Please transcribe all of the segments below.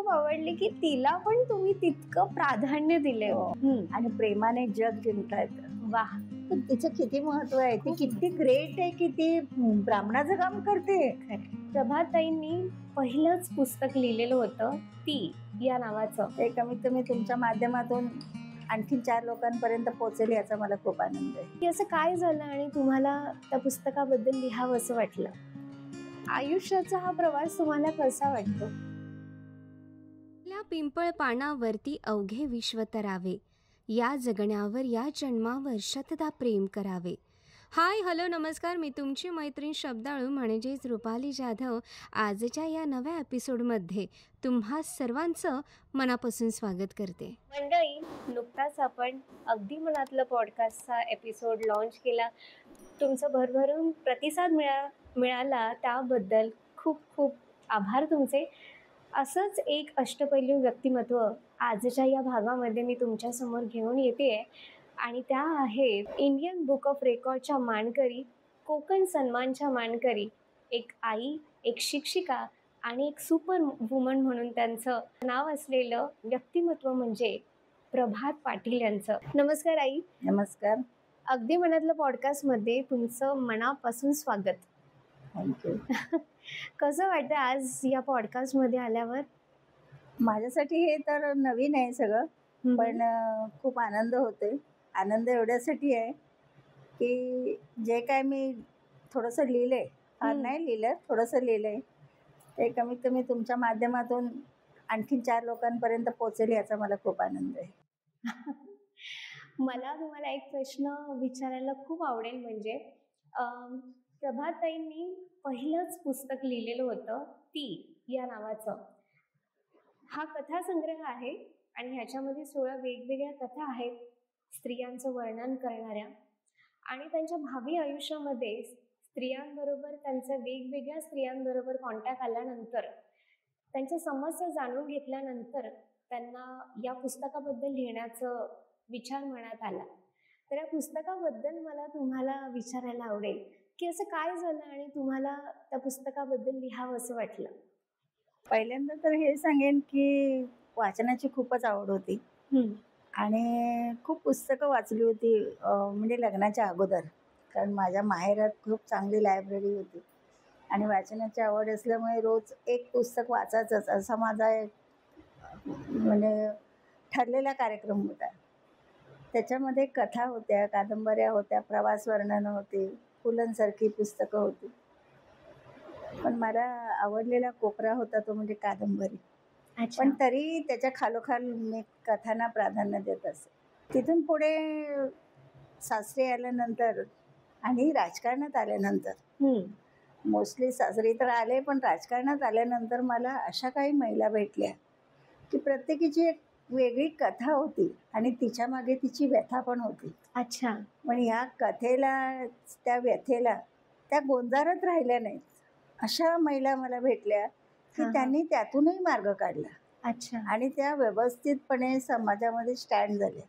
खूप आवडली की तिला पण तुम्ही तितकं प्राधान्य दिले. आणि प्रेमाने जग जिंकता येतं. वा, पण तिचं किती महत्व आहे, ती किती ग्रेट आहे की ती ब्राह्मणाचं काम करते. प्रभाताईंनी पहिलंच पुस्तक लिहिलेलं होतं ती या नावाचं. ते कमीत कमी तुमच्या माध्यमातून आणखी 4 लोकांपर्यंत पोहोचेल याचा मला खूप आनंद आहे. की असं काय झालं आणि तुम्हाला त्या पुस्तकाबद्दल लिहावं असं वाटलं? आयुष्याचा हा प्रवास तुम्हाला कसा वाटतो? आपल्या पिंपळ पानावरती अवघे विश्व तरावे, या जगण्यावर या जन्मावर शतदा प्रेम करावे. हाय, हॅलो, नमस्कार. मी तुमची मैत्रीण शब्दाळू म्हणजेच रुपाली जाधव. आजच्या या नव्या एपिसोडमध्ये तुम्हा सर्वांचं मनापासून स्वागत करते. मंडळी, नुकताच आपण अगदी मनातलं पॉडकास्टचा एपिसोड लॉन्च केला. तुमचं भरभरून प्रतिसाद मिळाला त्याबद्दल खूप खूप आभार तुमचे. असंच एक अष्टपैलू व्यक्तिमत्व आजच्या या भागामध्ये मी तुमच्यासमोर घेऊन येते आणि त्या आहेत इंडियन बुक ऑफ रेकॉर्डच्या मानकरी, कोकण सन्मानच्या मानकरी, एक आई, एक शिक्षिका आणि एक सुपर वुमन म्हणून त्यांचं नाव असलेलं व्यक्तिमत्व म्हणजे प्रभात पाटील यांचं. नमस्कार आई. नमस्कार. अगदी मनातलं पॉडकास्टमध्ये तुमचं मनापासून स्वागत. थँक्यू. कसं वाटतं आज या पॉडकास्टमध्ये आल्यावर? माझ्यासाठी हे तर नवीन आहे सगळं, पण खूप आनंद होते. आनंद एवढ्यासाठी आहे की जे काय मी थोडंसं लिहिलंय, फार नाही लिहिलं, थोडंसं लिहिलंय, ते कमीत कमी तुमच्या माध्यमातून आणखीन 4 लोकांपर्यंत पोहोचेल याचा मला खूप आनंद आहे. मला तुम्हाला एक प्रश्न विचारायला खूप आवडेल. म्हणजे प्रभाताईंनी पहिलंच पुस्तक लिहिलेलं होतं ती या नावाचं. हा कथासंग्रह आहे आणि ह्याच्यामध्ये 16 वेगवेगळ्या कथा आहेत स्त्रियांचं वर्णन करणाऱ्या. आणि त्यांच्या भावी आयुष्यामध्ये स्त्रियांबरोबर, त्यांच्या वेगवेगळ्या स्त्रियांबरोबर कॉन्टॅक्ट आल्यानंतर, त्यांच्या समस्या जाणून घेतल्यानंतर त्यांना या पुस्तकाबद्दल लिहिण्याचं विचार मनात आला. तर या पुस्तकाबद्दल मला तुम्हाला विचारायला आवडेल की असं काय झालं आणि तुम्हाला त्या पुस्तकाबद्दल लिहावं असं वाटलं? पहिल्यांदा तर हे सांगेन की वाचनाची खूपच आवड होती आणि खूप पुस्तकं वाचली होती, म्हणजे लग्नाच्या अगोदर. कारण माझ्या माहेरात खूप चांगली लायब्ररी होती आणि वाचनाची आवड असल्यामुळे रोज एक पुस्तक वाचायचंच असा माझा एक म्हणजे ठरलेला कार्यक्रम होता. त्याच्यामध्ये कथा होत्या, कादंबऱ्या होत्या, प्रवास वर्णनं होती, पुलंसारखी पुस्तकं होती. पण मला आवडलेला कोपरा होता तो म्हणजे कादंबरी. पण तरी त्याच्या खालोखाल मी कथांना प्राधान्य देत असे. तिथून पुढे सासरी आल्यानंतर आणि राजकारणात आल्यानंतर, मोस्टली सासरी तर आले, पण राजकारणात आल्यानंतर मला अशा काही महिला भेटल्या की प्रत्येकीची एक वेगळी कथा होती आणि तिच्या मागे तिची व्यथा पण होती. अच्छा. पण ह्या कथेला, त्या व्यथेला त्या गोंजारत राहिल्या नाहीत. अशा महिला मला भेटल्या की त्यांनी त्यातूनही मार्ग काढला. अच्छा. आणि त्या व्यवस्थितपणे समाजामध्ये स्टँड झाल्या.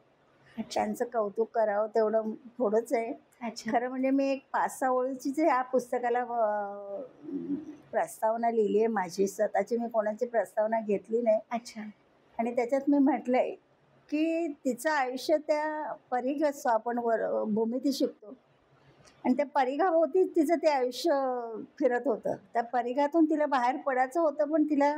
त्यांचं कौतुक करावं तेवढं थोडंच आहे. खरं म्हणजे मी एक 5-6 ओळीची या पुस्तकाला प्रस्तावना लिहिली आहे माझी स्वतःची. मी कोणाची प्रस्तावना घेतली नाही. अच्छा. आणि त्याच्यात मी म्हटलंय की तिचं आयुष्य त्या परिघ आपण भूमिती शिकतो आणि त्या परिघाभोवतीच तिचं ते आयुष्य फिरत होतं. त्या परिघातून तिला बाहेर पडायचं होतं, पण तिला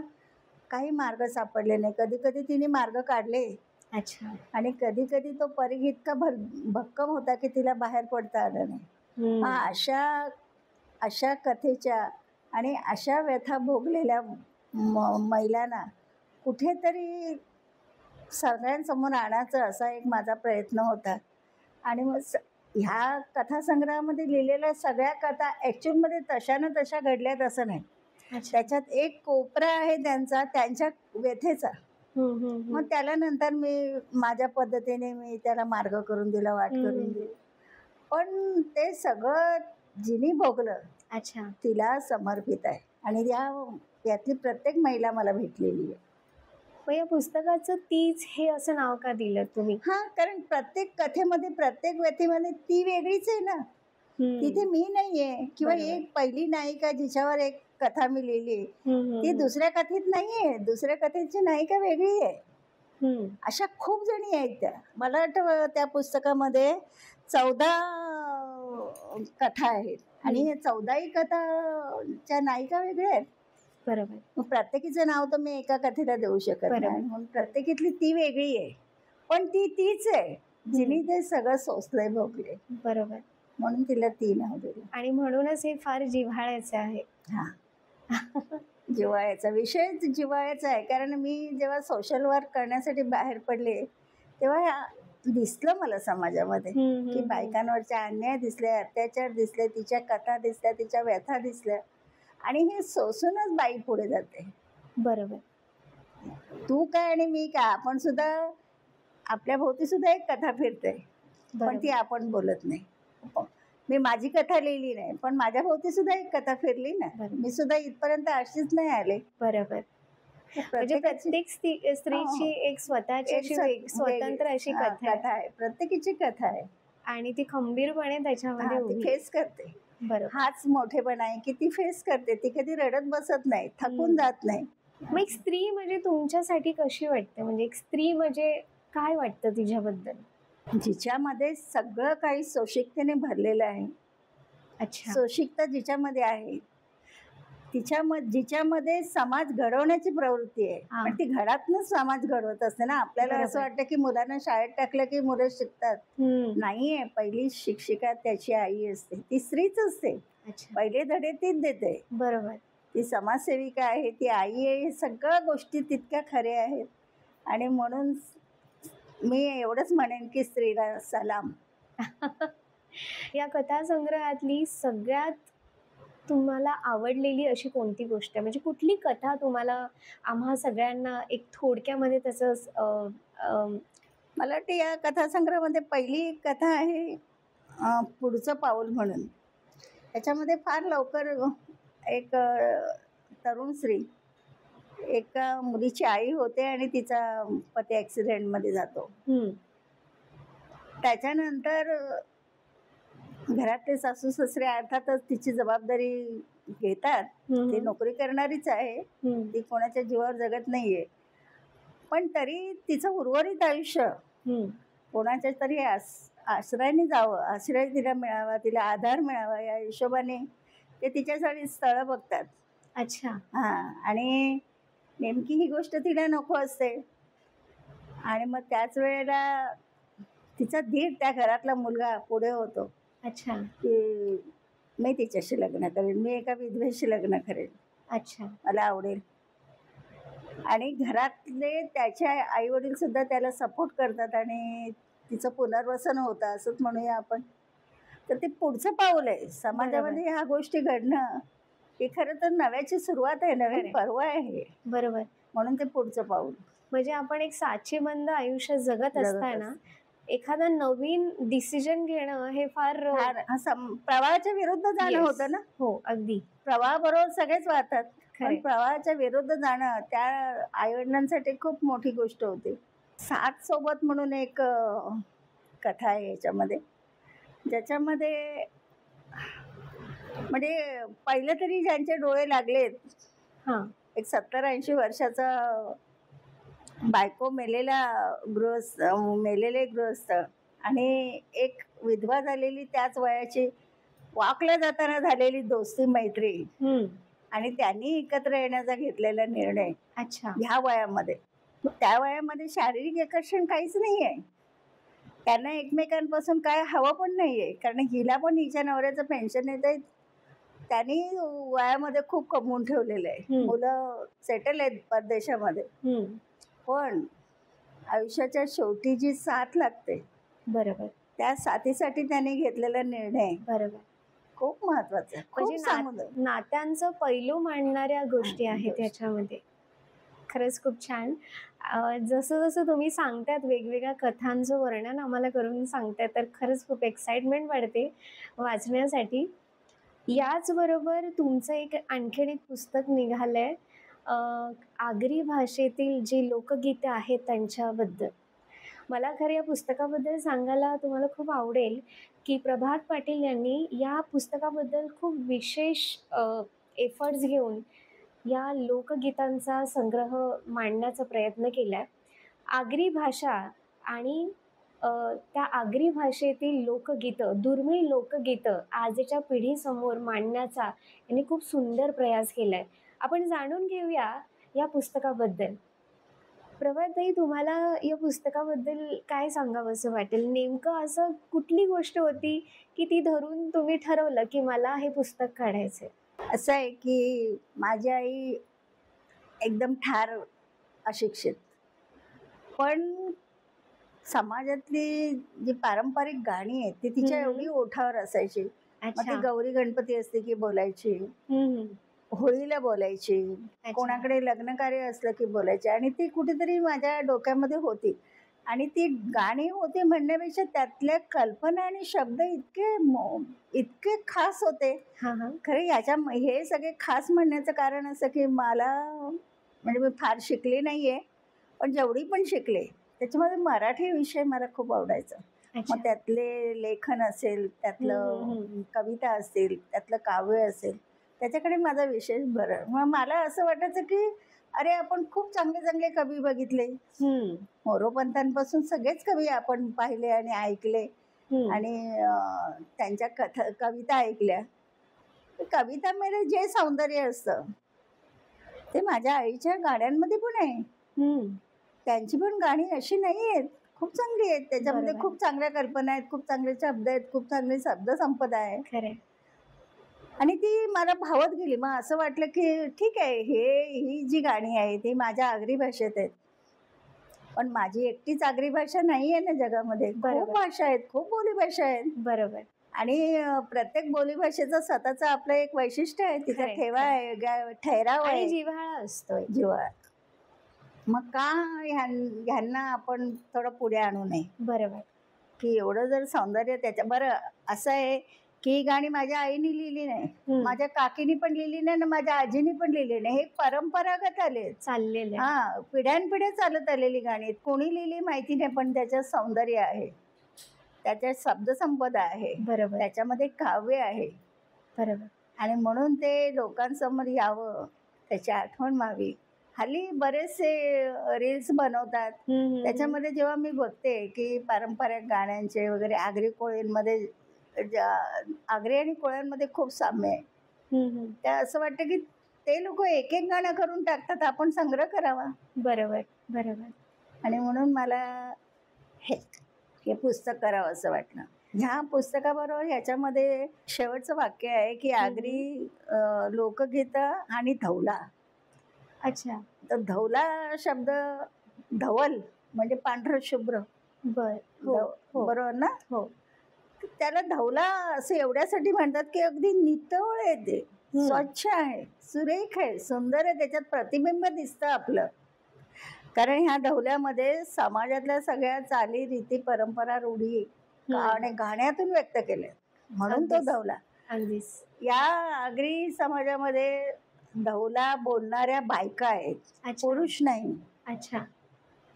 काही मार्ग सापडले नाही. कधी कधी तिने मार्ग काढले. अच्छा. आणि कधी कधी तो परिघ इतका भक्कम होता की तिला बाहेर पडता आलं नाही. अशा कथेच्या आणि अशा व्यथा भोगलेल्या महिलांना कुठेतरी सगळ्यांसमोर आणायचं असा एक माझा प्रयत्न होता. आणि मग ह्या कथासंग्रहामध्ये लिहिलेल्या सगळ्या कथा ॲक्च्युअलमध्ये तशा घडल्यात असं नाही. त्याच्यात एक कोपरा आहे त्यांच्या व्यथेचा. मग त्याला नंतर मी माझ्या पद्धतीने मी त्याला मार्ग करून दिला, वाट करून दिली. पण ते सगळं जिनी भोगलं, अच्छा, तिला समर्पित आहे. आणि यातली प्रत्येक महिला मला भेटलेली आहे. मग या पुस्तकाचं तीच हे असं नाव का दिलं तुम्ही? कारण प्रत्येक कथेमध्ये, प्रत्येक व्यथेमध्ये ती वेगळीच आहे ना. तिथे मी नाहीये, किंवा बरोबर. एक पहिली नायिका जिच्यावर एक कथा मी लिहिली ती दुसऱ्या कथेत नाहीये, दुसऱ्या कथेची नायिका वेगळी आहे. अशा खूप जणी आहेत त्या. मला वाटतं त्या पुस्तकामध्ये 14 कथा आहेत आणि 14ही कथाच्या नायिका वेगळ्या आहेत. बरोबर. मग प्रत्येकीचं नाव तर मी एका कथेला देऊ शकत बरोबर. नाही, म्हणून प्रत्येकीतली ती वेगळी आहे, पण ती तीच आहे जिने ते सगळं सोसलंय, भोगले, बरोबर. म्हणून तिला ती नाव दिलं. आणि म्हणूनच हे फार जिव्हाळ्याचे आहे. हा जिव्हाळ्याचा विषय जिव्हाळ्याचा आहे, कारण मी जेव्हा सोशल वर्क करण्यासाठी बाहेर पडले तेव्हा दिसलं मला समाजामध्ये की बायकांवरचे अन्याय दिसले, अत्याचार दिसले, तिच्या कथा दिसल्या, तिच्या व्यथा दिसल्या, आणि हे सोसूनच बाई पुढे जाते. बरोबर. तू काय आणि मी काय, आपण सुद्धा आपल्या भोवती सुद्धा एक कथा फिरते, पण ती आपण बोलत नाही. मी माझी कथा लिहिली नाही, पण माझ्या भोवती सुद्धा एक कथा फिरली ना. मी सुद्धा इथपर्यंत अशीच नाही आले. बरोबर. म्हणजे प्रत्येक स्त्रीची एक स्वतःची स्वतंत्र अशी कथा आहे, प्रत्येकीची कथा आहे, आणि ती खंबीरपणे त्याच्यामध्ये फेस करते. बरोबर. हाच मोठेपणा आहे की ती फेस करते, ती कधी रडत बसत नाही, थकून जात नाही. मग एक स्त्री म्हणजे तुमच्यासाठी कशी वाटते, म्हणजे एक स्त्री म्हणजे काय वाटतं तिच्याबद्दल? जिच्यामध्ये सगळं काही सोशिकतेने भरलेलं आहे. अच्छा. सोशिकता जिच्यामध्ये आहे, जिच्यामध्ये समाज घडवण्याची प्रवृत्ती आहे, पण ती घरातूनच समाज घडवत असते ना. आपल्याला असं वाटतं की मुलांना शाळेत टाकलं की मुलं शिकतात, नाहीये. पहिली शिक्षिका त्याची आई असते, ती स्त्रीच असते. पहिले धडे तीच देते. बरोबर. ती समाजसेविका आहे, ती आई आहे, हे सगळ्या गोष्टी तितक्या खऱ्या आहेत. आणि म्हणून मी एवढंच म्हणेन की स्त्रीला सलाम. या कथासंग्रहातली सगळ्यात तुम्हाला आवडलेली अशी कोणती गोष्ट आहे, म्हणजे कुठली कथा तुम्हाला आम्हा सगळ्यांना एक थोडक्यामध्ये त्याचं मला वाटतं या कथासंग्रहामध्ये पहिली कथा आहे पुढचं पाऊल म्हणून. त्याच्यामध्ये फार लवकर एक तरुण स्त्री एका मुलीची आई होते आणि तिचा पती ॲक्सिडेंटमध्ये जातो. त्याच्यानंतर घरातले सासू सासरे अर्थातच तिची जबाबदारी घेतात. ती नोकरी करणारीच आहे, ती कोणाच्या जीवावर जगत नाहीये, पण तरी तिचं उर्वरित आयुष्य कोणाच्या तरी आश्रयाने जावं, आश्रय तिला मिळावा, तिला आधार मिळावा, या हिशोबाने ते तिच्यासाठी स्थळं बघतात. अच्छा. हा, आणि नेमकी ही गोष्ट तिला नको असते, आणि मग त्याच वेळेला तिचा धीर त्या घरातला मुलगा पुढे होतो. अच्छा. की मी तिच्याशी लग्न करेन, मी एका विधवेशी लग्न करेन. अच्छा. मला आवडेल. आणि घरातले त्याचे आई वडील सुद्धा त्याला सपोर्ट करतात आणि तिचं पुनर्वसन होतं, असंच म्हणूया आपण. तर ते पुढचं पाऊल आहे समाजामध्ये. ह्या गोष्टी घडणं हे खरं तर नव्याची सुरुवात आहे, नवीन पर्व आहे. बरोबर. म्हणून ते पुढचं पाऊल. म्हणजे आपण एक साचीबंद आयुष्य जगत असताना एखादा नवीन डिसिजन घेणं हे फार प्रवाहाच्या विरुद्ध जाणं होतं ना. हो, अगदी. प्रवाहाबरोबर सगळेच वाहतात, पण प्रवाहाच्या विरुद्ध जाणं त्या आईवडिलांसाठी खूप मोठी गोष्ट होती. साथ सोबत म्हणून एक कथा आहे याच्यामध्ये, ज्याच्यामध्ये म्हणजे पहिलं तरी ज्यांचे डोळे लागलेत, एक 70-80 वर्षाचा बायको मेलेले गृहस्थ आणि एक विधवा झालेली त्याच वयाची वाकल्या जाताना झालेली दोस्ती मैत्री, आणि त्यांनी एकत्र येण्याचा घेतलेला निर्णय. अच्छा. ह्या वयामध्ये, त्या वयामध्ये शारीरिक आकर्षण काहीच नाहीये, त्यांना एकमेकांपासून काय हवं पण नाहीये, कारण हिला पण हिच्या नवऱ्याचं पेन्शन येत आहे, त्यांनी वयामध्ये खूप कमवून ठेवलेलं आहे, मुलं सेटल आहेत परदेशामध्ये, पण आयुष्याच्या शेवटी जी साथ लागते, बरोबर, त्या साथीसाठी त्यांनी घेतलेला निर्णय बरोबर खूप महत्वाचा. म्हणजे नात्यांचं पैलू मांडणाऱ्या गोष्टी आहेत त्याच्यामध्ये. खरंच खूप छान. जसं जसं तुम्ही सांगतायत वेगवेगळ्या कथांचं वर्णन आम्हाला करून सांगताय, तर खरंच खूप एक्साइटमेंट वाढते वाचण्यासाठी. याचबरोबर तुमचं एक आणखीन एक पुस्तक निघालंय आगरी भाषेतील जी लोकगीतं आहेत त्यांच्याबद्दल. मला खरं या पुस्तकाबद्दल सांगायला तुम्हाला खूप आवडेल, की प्रभात पाटील यांनी या पुस्तकाबद्दल खूप विशेष एफर्ट्स घेऊन या लोकगीतांचा संग्रह मांडण्याचा प्रयत्न केलाय. आगरी भाषा आणि त्या आगरी भाषेतील लोकगीतं, दुर्मिळ लोकगीतं आजच्या पिढीसमोर मांडण्याचा यांनी खूप सुंदर प्रयास केलाय. आपण जाणून घेऊया या पुस्तकाबद्दल. प्रभातताई, तुम्हाला या पुस्तकाबद्दल काय सांगावंसं वाटेल? नेमकं असं कुठली गोष्ट होती, की ती धरून तुम्ही ठरवलं, की मला हे पुस्तक काढायचंय? असं आहे की माझी आई एकदम ठार अशिक्षित, पण समाजातली जी पारंपरिक गाणी आहेत ती तिच्या हम्म. एवढी ओठावर असायची. मग ती अच्छा. गौरी गणपती असते की बोलायची, हम्म. होळीला बोलायची, अच्छा. कोणाकडे लग्न कार्य असलं की बोलायची, आणि ती कुठेतरी माझ्या डोक्यामध्ये होती. आणि ती गाणी होती म्हणण्यापेक्षा त्यातल्या कल्पना आणि शब्द इतके खास होते. हा हा. खरं हे सगळे खास म्हणण्याचं कारण असं की मला, म्हणजे मी फार शिकले नाहीये, पण जेवढी पण शिकले त्याच्यामध्ये मराठी विषय मला खूप आवडायचा. अच्छा. मग त्यातले लेखन असेल, त्यातलं कविता असतील, त्यातलं काव्य असेल, त्याच्याकडे माझा विशेष भर आहे. मग मला असं वाटायचं की अरे आपण खूप चांगले चांगले कवी बघितले, मोरोपंतांपासून सगळेच कवी आपण पाहिले आणि ऐकले, आणि त्यांच्या कविता ऐकल्या. कवितांमध्ये जे सौंदर्य असतं ते माझ्या आईच्या गाण्यांमध्ये पण आहे. त्यांची पण गाणी अशी नाही आहेत, खूप चांगली आहेत. त्याच्यामध्ये बरोबर. खूप चांगल्या कल्पना आहेत, खूप चांगले शब्द आहेत, खूप चांगली शब्द संपदा आहे, खरे. आणि ती मला भावत गेली. मग असं वाटलं की ठीक आहे, ही जी गाणी आहेत ही माझ्या आगरी भाषेत आहेत, पण माझी एकटीच आगरी भाषा नाही आहे ना जगामध्ये. खूप बरोबर. भाषा आहेत, खूप बोलीभाषा आहेत, बरोबर. आणि प्रत्येक बोलीभाषेचं स्वतःचं आपलं एक वैशिष्ट्य आहे, तिचा खरंय, ठेवा आहे, ठहराव आणि आहे, जिव्हाळा असतोय. जिव्हाळा. मग का ह्यांना आपण थोडं पुढे आणू नये, बरोबर. की एवढं जर सौंदर्य त्याच्या. बरं असं आहे की ही गाणी माझ्या आईने लिहिली नाही, माझ्या काकीनी पण लिहिली नाही, माझ्या आजीनी पण लिहिली नाही. हे परंपरागत आले, चाललेलं आहे. हा, पिढ्यानपिढ्या चालत आलेली गाणी. कोणी लिहिली माहिती नाही, पण त्याच्यात सौंदर्य आहे, त्याच्यात शब्दसंपदा आहे, बरोबर. त्याच्यामध्ये काव्य आहे. बरोबर. आणि म्हणून ते लोकांसमोर यावं, त्याची आठवण व्हावी. हल्ली बरेचसे रील्स बनवतात, त्याच्यामध्ये जेव्हा मी बघते की पारंपरिक गाण्यांचे वगैरे आगरी कोळींमध्ये, आगरी आणि कोळ्यांमध्ये खूप साम्य आहे. त्या असं वाटतं की ते लोक एक एक गाणं करून टाकतात, आपण संग्रह करावा. बरोबर. बरोबर. आणि म्हणून मला हे पुस्तक करावं असं वाटलं. ह्या पुस्तकाबरोबर ह्याच्यामध्ये शेवटचं वाक्य आहे की आगरी लोकगीतं आणि धवला. अच्छा. तर धवला शब्द, धवल म्हणजे पांढरं शुभ्र, बर. हो. बरोबर ना? हो. त्याला धवला असं एवढ्यासाठी म्हणतात की अगदी नितळ आहे, ते स्वच्छ आहे, सुरेख आहे, सुंदर आहे, त्याच्यात प्रतिबिंब दिसतं आपलं. कारण ह्या धवल्यामध्ये समाजातल्या सगळ्या चाली, रीती, परंपरा, रूढी आणि गाण्यातून व्यक्त केल्या, म्हणून तो धवला. अगदीच. या आगरी समाजामध्ये धवला बोलणाऱ्या बायका आहेत, पुरुष नाही. अच्छा.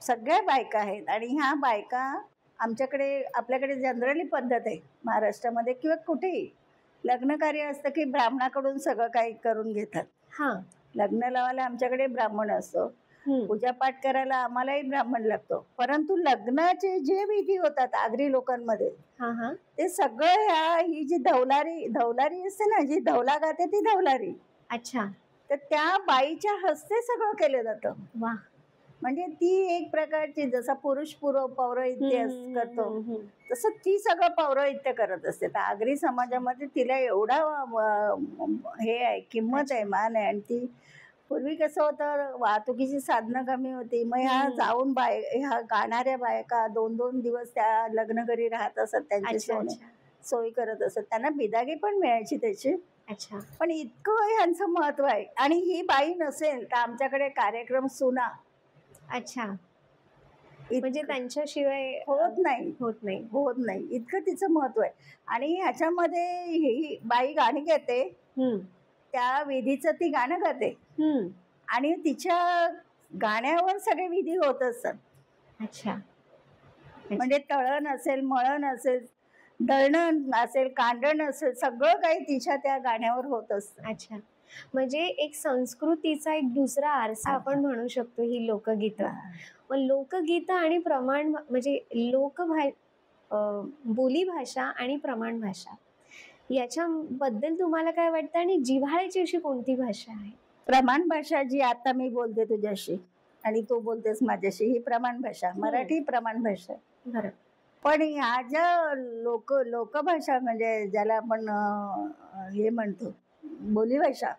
सगळ्या बायका आहेत. आणि ह्या बायका आपल्याकडे जनरली पद्धत आहे महाराष्ट्रामध्ये किंवा कुठेही लग्न कार्य असतं की ब्राह्मणाकडून सगळं काही करून घेतात. हा. लग्न लावायला आमच्याकडे ब्राह्मण असतो, पूजापाठ करायला आम्हालाही ब्राह्मण लागतो, परंतु लग्नाचे जे विधी होतात आगरी लोकांमध्ये ते सगळं ही जी धवलारी असते ना, जी धवला गाते ती धवलारी. अच्छा. तर त्या बाईच्या हस्ते सगळं केलं जातं. वा. म्हणजे ती एक प्रकारची, जसा पुरुष पौरोहित्य करतो तसं ती सगळं पौरोहित्य करत असते. तर आगरी समाजामध्ये तिला एवढा हे आहे, किंमत आहे, मान आहे. आणि ती पूर्वी कसं होतं, वाहतुकीची साधनं कमी होती, मग ह्या जाऊन ह्या गाणाऱ्या बायका 2-2 दिवस त्या लग्न घरी राहत असत, त्यांची सोय करत असत, त्यांना बिदागी पण मिळायची त्याची. अच्छा. पण इतकं ह्यांचं महत्व आहे. आणि ही बाई नसेल तर आमच्याकडे कार्यक्रम सुना. अच्छा. म्हणजे त्यांच्याशिवाय होत नाही, इतकं तिचं महत्व आहे. आणि ह्याच्यामध्ये ही बाई गाणी गाते, त्या विधीचं ती गाणं गाते, आणि तिच्या गाण्यावर सगळे विधी होत असतात. अच्छा. म्हणजे तळण असेल, मळण असेल, दळणं असेल, कांडण असेल, सगळं काही तिच्या त्या गाण्यावर होत असतं. अच्छा, म्हणजे एक संस्कृतीचा एक दुसरा आरसा आपण म्हणू शकतो ही लोकगीतं. मग लोकगीतं आणि म्हणजे बोलीभाषा आणि प्रमाण भाषा याच्याबद्दल तुम्हाला काय वाटतं आणि जिव्हाळ्याची अशी कोणती भाषा आहे? प्रमाण भाषा जी आता मी बोलते तुझ्याशी आणि तू बोलतेस माझ्याशी, ही प्रमाण भाषा, मराठी प्रमाण भाषा. बरं. पण ह्या ज्या लोकभाषा म्हणजे ज्याला आपण हे म्हणतो बोलीभाषा,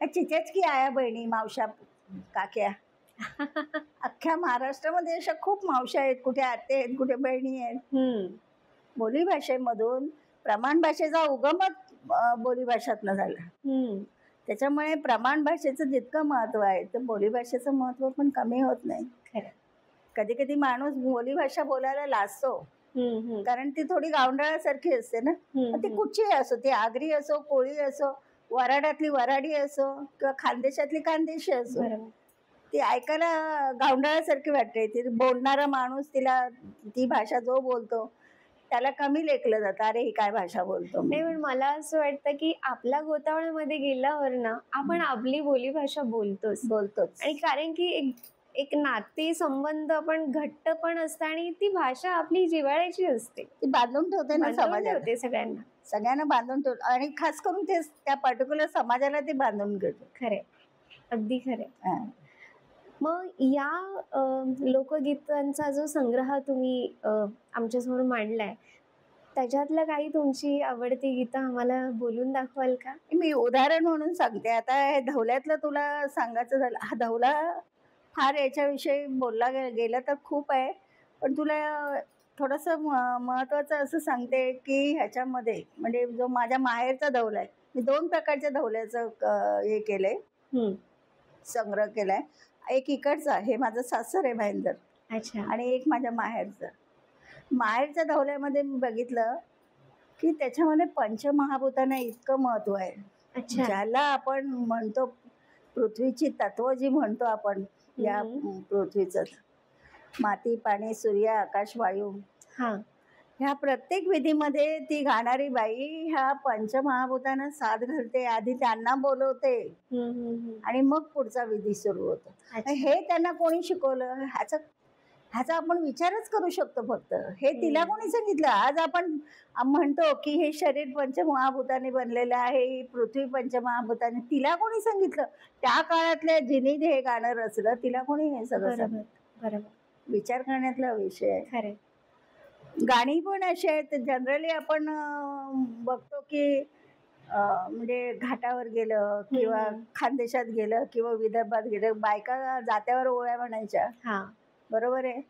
चिचेच की आया बहिणी, मावशा, काक्या, अख्ख्या महाराष्ट्रामध्ये अशा खूप मावशा आहेत, कुठे आते आहेत, कुठे बहिणी आहेत. बोलीभाषेमधून प्रमाण भाषेचा उगमच बोलीभाषातनं झाला. त्याच्यामुळे प्रमाण भाषेचं जितकं महत्व आहे तर बोलीभाषेचं महत्व पण कमी होत नाही. कधी कधी माणूस बोलीभाषा बोलायला लाजतो, कारण ती थोडी गावंढळासारखी असते ना. ती कुठची असो, ती आगरी असो, कोळी असो, वराडातली वराडी असो किंवा खानदेशातली खानदेशी असो, ती ऐकायला गावंढळासारखी वाटते. ती बोलणारा माणूस, तिला ती भाषा जो बोलतो त्याला कमी लेखलं जातं, अरे ही काय भाषा बोलतो. नाही, पण मला असं वाटतं की आपल्या गोतावळ्यामध्ये गेल्यावर ना आपण आपली बोलीभाषा बोलतोच. आणि कारण की एक नाते संबंध पण घट्ट पण असतं आणि ती भाषा आपली जिव्हाळ्याची असते, ती बांधून ठेवते ना समाजाला, सगळ्यांना बांधून ठेवते आणि खास करून ते त्या पर्टिक्युलर समाजाला ती बांधून घेते. खरे, अगदी खरे. मग या लोकगीतांचा जो संग्रह तुम्ही आमच्यासमोर मांडलाय, त्याच्यातलं काही तुमची आवडती गीतं आम्हाला बोलून दाखवाल का? मी उदाहरण म्हणून सांगते. आता हे धवल्यातलं तुला सांगायचं झालं, हा धवला फार याच्याविषयी बोलला गेला तर खूप आहे, पण तुला थोडंसं महत्वाचं असं सांगते की ह्याच्यामध्ये म्हणजे जो माझ्या माहेरचा धवला आहे, मी 2 प्रकारच्या धवल्याचं हे केलंय, संग्रह केलाय. एक इकडचा, हे माझं सासर आहे भाईंदर, आणि एक माझ्या माहेरचा. माहेरच्या धवल्यामध्ये मी बघितलं की त्याच्यामध्ये पंचमहाभूतांना इतकं महत्व आहे. ज्याला आपण म्हणतो पृथ्वीची तत्व जी म्हणतो आपण, या पृथ्वीचं माती, पाणी, सूर्य, आकाश, वायू, ह्या प्रत्येक विधीमध्ये ती गाणारी बाई ह्या पंचमहाभूतांना साथ घालते. आधी त्यांना बोलवते आणि मग पुढचा विधी सुरू होतो. हे त्यांना कोणी शिकवलं? ह्याचा आपण विचारच करू शकतो फक्त. हे तिला कोणी सांगितलं? आज आपण म्हणतो की हे शरीर पंचमहाभूताने बनलेलं आहे, ही पृथ्वी पंचमहाभूताने, तिला कोणी सांगितलं? त्या काळातल्या जिनी हे गाणं रचलं, तिला कोणी हे सगळं सांगितलं? विचार करण्यातला विषय आहे. गाणी पण अशी आहेत, जनरली आपण बघतो की म्हणजे घाटावर गेलं किंवा खानदेशात गेलं किंवा विदर्भात गेलं, बायका जात्यावर ओळ्या म्हणायच्या, बरोबर आहे.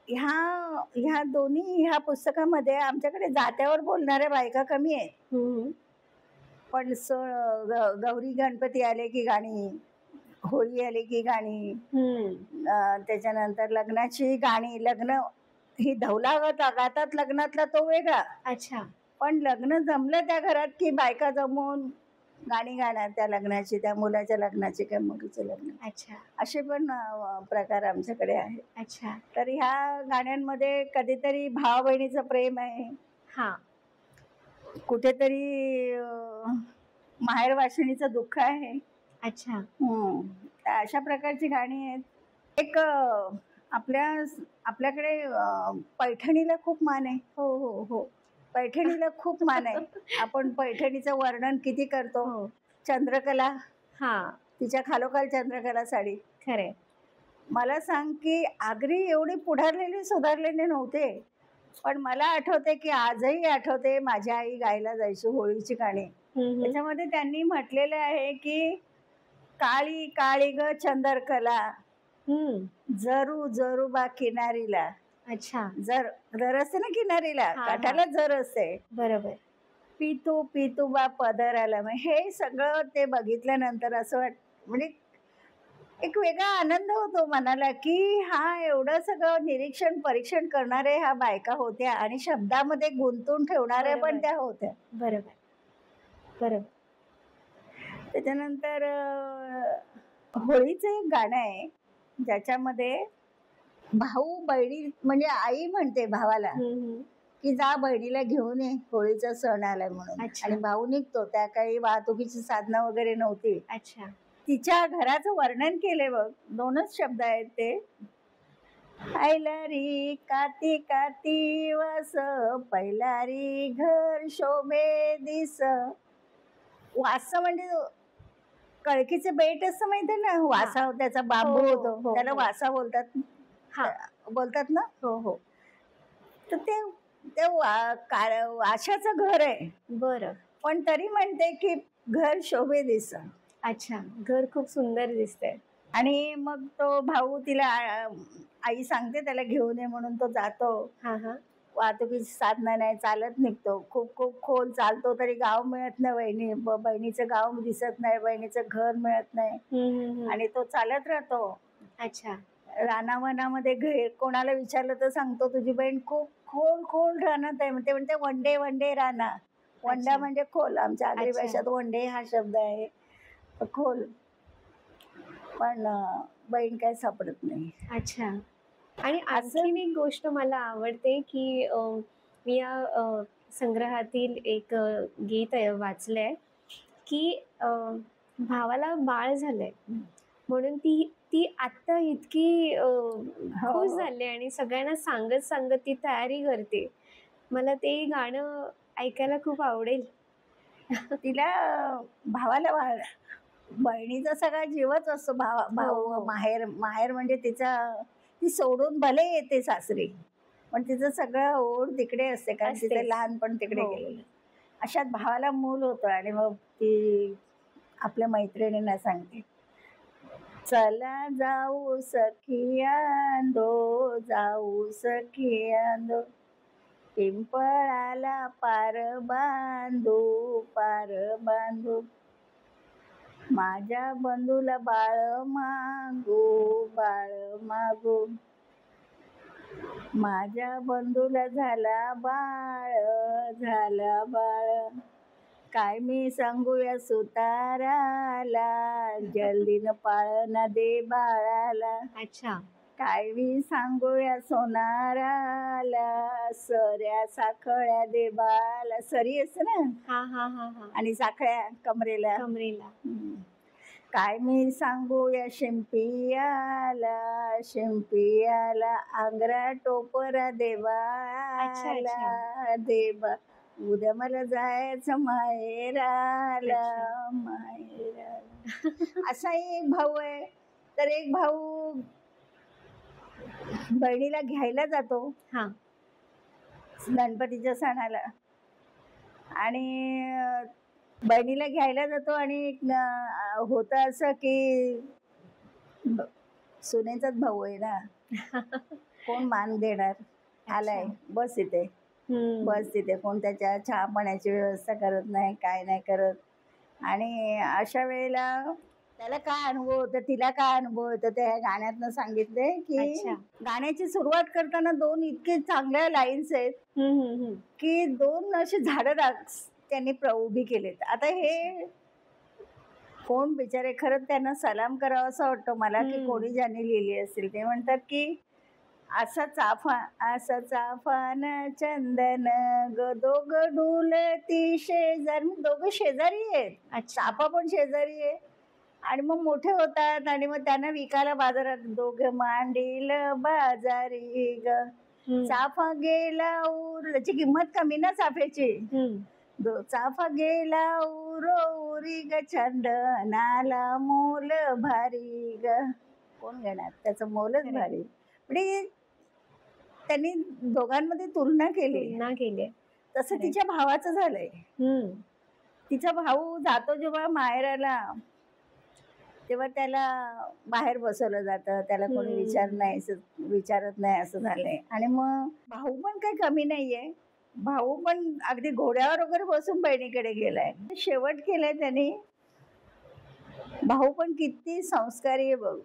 ह्या दोन्ही ह्या पुस्तकामध्ये आमच्याकडे जात्यावर बोलणाऱ्या बायका कमी आहेत, पण गौरी गणपती आले की गाणी, होळी आली की गाणी, त्याच्यानंतर लग्नाची गाणी, लग्न ही धवला गातात लग्नातला तो वेगळा. पण लग्न जमलं त्या घरात की बायका जमून गाणी गाणार त्या लग्नाची, त्या मुलाच्या लग्नाची किंवा मुलीचं लग्न. असे पण प्रकार आमच्याकडे आहेत. तर ह्या गाण्यांमध्ये कधीतरी भावा बहिणीचं प्रेम आहे, कुठेतरी माहेर वाशिणीचं दुःख आहे. अशा प्रकारची गाणी आहेत. एक आपल्याकडे पैठणीला खूप मान आहे. हो, पैठणीला खूप मान आहे. आपण पैठणीचं वर्णन किती करतो. चंद्रकला, तिच्या खालोखाल चंद्रकला साडी. खरे, मला सांग की आगरी एवढी पुढारलेली सुधारलेले नव्हते, पण मला आठवते की आजही आठवते माझी आई गायला जायची होळीची गाणी. त्याच्यामध्ये त्यांनी म्हटलेलं आहे की काळी काळी ग चंद्रकला, जरू जरू बा किनारीला. जर असते ना किनारीला, काठाला जर असते, बरोबर. पितू पितू बा पदराला. हे सगळं ते बघितल्यानंतर असं म्हणजे एक वेगळा आनंद होतो मनाला की एवढं सगळं निरीक्षण परीक्षण करणारे ह्या बायका होत्या आणि शब्दामध्ये गुंतून ठेवणाऱ्या पण त्या होत्या. बरोबर. त्याच्यानंतर होळीचं एक गाणं आहे ज्याच्यामध्ये भाऊ बहिणी म्हणजे आई म्हणते भावाला की जा बहिणीला घेऊन ये, होळीचा सण आलाय म्हणून. अच्छा. आणि भाऊ निघतो. त्या काही वाहतुकीची साधनं वगैरे नव्हती. अच्छा. तिच्या घराचं वर्णन केले बघ, 2च शब्द आहेत ते. ऐलारी काती काती वास, पैलारी घर शोभे दिस. वास म्हणजे कळकीचे बेट असतं माहितीये ना, वासा त्याचा बांबू हो, होतो, हो, त्याला हो. वासा बोलतात. हा. बोलतात ना. हो हो. तर ते ते वाशाचं घर आहे, बरं. पण तरी म्हणते की घर शोभे दिस. अच्छा. घर खूप सुंदर दिसतंय. आणि मग तो भाऊ तिला आई सांगते त्याला घेऊन ये म्हणून, तो जातो. हा हा. वाहतुकीची साधनं नाही, चालत निघतो. खूप खूप खोल चालतो तरी गाव मिळत नाही. बहिणीचं गाव दिसत नाही, बहिणीचं घर मिळत नाही. आणि तो चालत राहतो. अच्छा. रानावनामध्ये कोणाला विचारलं तर सांगतो तुझी बहीण खूप खोल खोल रानात आहे. ते म्हणते वंडे वंडे राना. वंडा अच्छा. म्हणजे खोल, आमच्या आगरी अच्छा. भाषेत वंडे हा शब्द आहे, खोल. पण बहीण काही सापडत नाही. अच्छा. आणि आणखीन एक गोष्ट मला आवडते की मी या संग्रहातील एक गीत वाचलंय की भावाला बाळ झालंय म्हणून ती ती आत्ता इतकी खुश झाली आणि सगळ्यांना सांगत सांगत ती तयारी करते. मला ते गाणं ऐकायला खूप आवडेल. तिला भावाला बहिणीचा सगळा जीवच असतो. भाऊ हो. माहेर म्हणजे ती सोडून भले येते सासरी, पण तिचं सगळं ओढ तिकडे असते, कारण असतेच. तिचं लहानपण तिकडे हो. गेलेलं. अशात भावाला मूल होतं आणि मग ती आपल्या मैत्रिणींना सांगते, चला जाऊ सखियांदो, जाऊ सखियांदो, पिंपळाला पार बांधू, पार बांधू, माझ्या बंधूला बाळ मागू, बाळ मागू, माझ्या बंधूला झाला बाळ, झाला बाळ, काय मी सांगू या सुताराला, जल्दीनं पाळणा दे बाळाला. अच्छा. काय मी सांगू या सोनाराला, सऱ्या साखळ्या दे बाळाला. सरी असते ना. हा हा हा हा. आणि साखळ्या कमरेला. काय मी सांगू या शिंपियाला, शिंपियाला, आंग्रा टोपरा देवाला, देवा, उद्या मला जायचं माहेराला, माहेराला. असा एक भाऊ आहे. तर एक भाऊ बहिणीला घ्यायला जातो गणपतीच्या सणाला, आणि बहिणीला घ्यायला जातो. आणि होतं असं की सुनेचाच भाऊ आहे ना, कोण मान देणार. आलाय, बस इथे, बस तिथे. कोण त्याच्या चहा पाण्याची व्यवस्था करत नाही, काय नाही करत. आणि अशा वेळेला त्याला काय अनुभव होतं, तिला काय अनुभव होतं, त्या गाण्यातनं सांगितलंय की गाण्याची सुरुवात करताना 2 इतके चांगल्या लाईन्स आहेत की 2 अशी झाडं त्यांनी उभी केलेत. आता हे कोण बिचारे, खरंच त्यांना सलाम करावा असं वाटतं मला की कोणी ज्यांनी लिहिली असेल. ते म्हणतात की असा चाफा न चंदन ग, दोघं डुलती शेजारी. दोघं शेजारी आहेत, चाफा पण शेजारी आहे. आणि मग मोठे होतात आणि मग त्यांना विकायला बाजारात. दोघं मांडील बाजारी ग, चाफा गेला उर. त्याची किंमत कमी ना चाफ्याची. चाफा गेला उरी ग, चंदनाला मोल भारी ग. कोण घेणार, त्याचं मोलच भारी. म्हणजे त्यांनी दोघांमध्ये तुलना केली. तसं तिच्या भावाचं झालंय. तिचा भाऊ जातो जेव्हा माहेराला, तेव्हा त्याला बाहेर बसवलं जातं, त्याला कोणी विचारत नाही असं झालंय. आणि मग भाऊ पण काही कमी नाहीये. भाऊ पण अगदी घोड्यावर वगैरे बसून बहिणीकडे गेलाय. शेवट केलाय त्याने. भाऊ पण किती संस्कारी आहे बघ.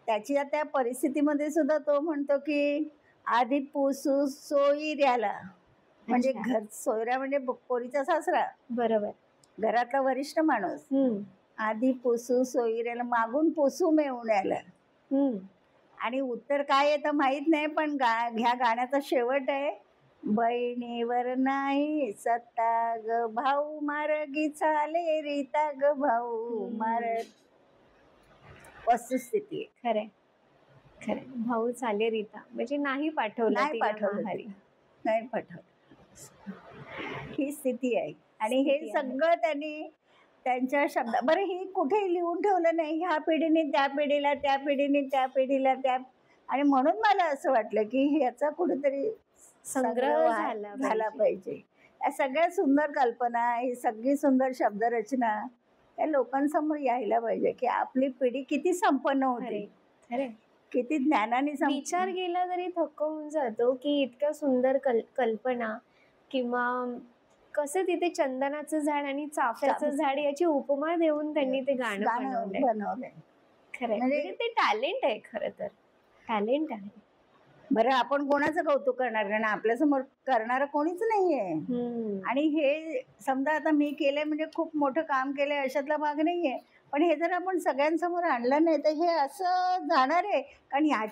त्याच्या त्या परिस्थितीमध्ये सुद्धा तो म्हणतो की आधी पुसू सोयऱ्याला, म्हणजे घर, सोयरा म्हणजे पोरीचा सासरा, बरोबर, घरातला वरिष्ठ माणूस. आधी पुसू सोयऱ्याला, मागून पुसू मेवण्याला. आणि उत्तर काय येतं माहित नाही, पण ह्या गाण्याचा शेवट आहे, बहिणीवर नाही सत्ता ग भाऊ मार्गी चाले रीता ग भाऊ मार. वस्तुस्थिती आहे. खरे खरे, भाऊ चाले रीता म्हणजे नाही पाठवलं नाही तिला पाठवलं माघारी. नाही पाठवलं, ही स्थिती आहे. आणि हे स्थिती आहे. सगळं त्यांनी त्यांच्या शब्द, बरं हे कुठेही लिहून ठेवलं नाही, ह्या पिढीने त्या पिढीला, त्या पिढीने त्या पिढीला, त्या. आणि म्हणून मला असं वाटलं की ह्याचा कुठेतरी संग्रह झाला पाहिजे. या सगळ्या सुंदर कल्पना, ही सगळी सुंदर शब्दरचना त्या लोकांसमोर यायला पाहिजे की आपली पिढी किती संपन्न होती, खरे खरे. किती ज्ञानाने विचार केला तरी थकवून जातो की इतक्या सुंदर कल्पना, किंवा कसं तिथे चंदनाचं झाड आणि चाफ्याचं झाड याची उपमा देऊन त्यांनी ते गाणं बनवलंय. खरं म्हणजे ते टॅलेंट आहे, खरं तर टॅलेंट आहे. बरं, आपण कोणाचं कौतुक करणार, कारण आपल्यासमोर करणारं कोणीच नाहीये. आणि हे समजा आता मी केलंय म्हणजे खूप मोठं काम केलंय अशातला भाग नाहीये, पण हे जर आपण सगळ्यांसमोर आणलं नाही तर हे असं जाणार आहे. कारण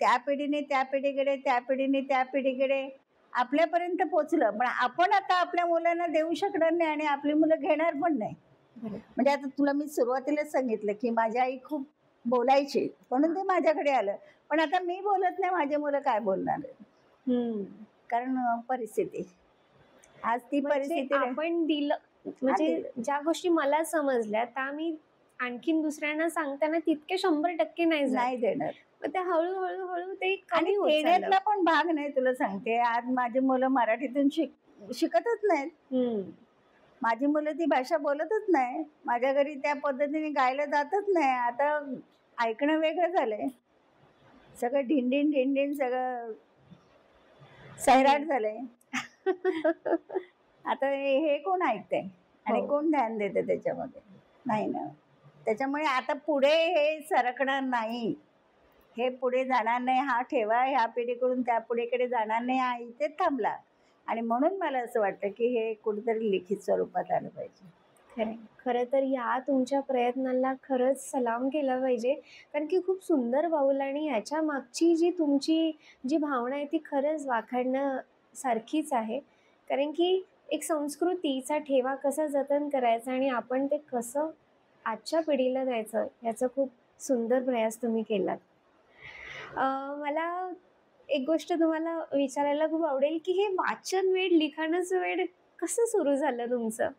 त्या पिढीने त्या पिढीकडे, त्या पिढीने त्या पिढीकडे आपल्यापर्यंत पोचलं, पण आपण आता आपल्या मुलांना देऊ शकणार नाही आणि आपली मुलं घेणार पण नाही. म्हणजे आता तुला मी सुरुवातीलाच सांगितलं की माझी आई खूप बोलायची म्हणून ते माझ्याकडे आलं, पण आता मी बोलत नाही, माझे मुलं काय बोलणार. कारण परिस्थिती, आज ती परिस्थिती आपण दिलं. म्हणजे ज्या गोष्टी मला समजल्या त्या मी आणखीन दुसऱ्यांना सांगताना तितके 100% नाही देणार. मग ते हळूहळू हळू ते कमी होत चाललं. देण्यातला पण भाग नाही. तुला सांगते, आज माझी मुलं मराठीतून शिकतच नाहीत. माझी मुलं ती भाषा बोलतच नाही. माझ्या घरी त्या पद्धतीने गायला जातच नाही. आता ऐकणं वेगळं झालंय, सगळं ढिंडीन ढिंडीन सगळं सैराट झालंय. आता हे कोण ऐकतंय आणि कोण ध्यान देते त्याच्यामध्ये? नाही ना. त्याच्यामुळे आता पुढे हे सरकणार नाही, हे पुढे जाणार नाही. हा ठेवा ह्या पिढीकडून त्या पिढीकडे जाणार नाही, हा इथेच थांबला. आणि म्हणून मला असं वाटतं की हे कुठेतरी लिखित स्वरूपात आलं पाहिजे. खरं तर या तुमच्या प्रयत्नाला खरंच सलाम केला पाहिजे, कारण की खूप सुंदर पाऊल आणि ह्याच्या मागची जी तुमची जी भावना आहे ती खरंच वाखाणण्यासारखीच आहे. कारण की एक संस्कृतीचा ठेवा कसा जतन करायचा आणि आपण ते कसं आजच्या पिढीला द्यायचं याचा खूप सुंदर प्रयास तुम्ही केलात. मला एक गोष्ट तुम्हाला विचारायला खूप आवडेल की हे वाचन वेड, लिखाणाचं वेड कसं सुरू झालं तुमचं?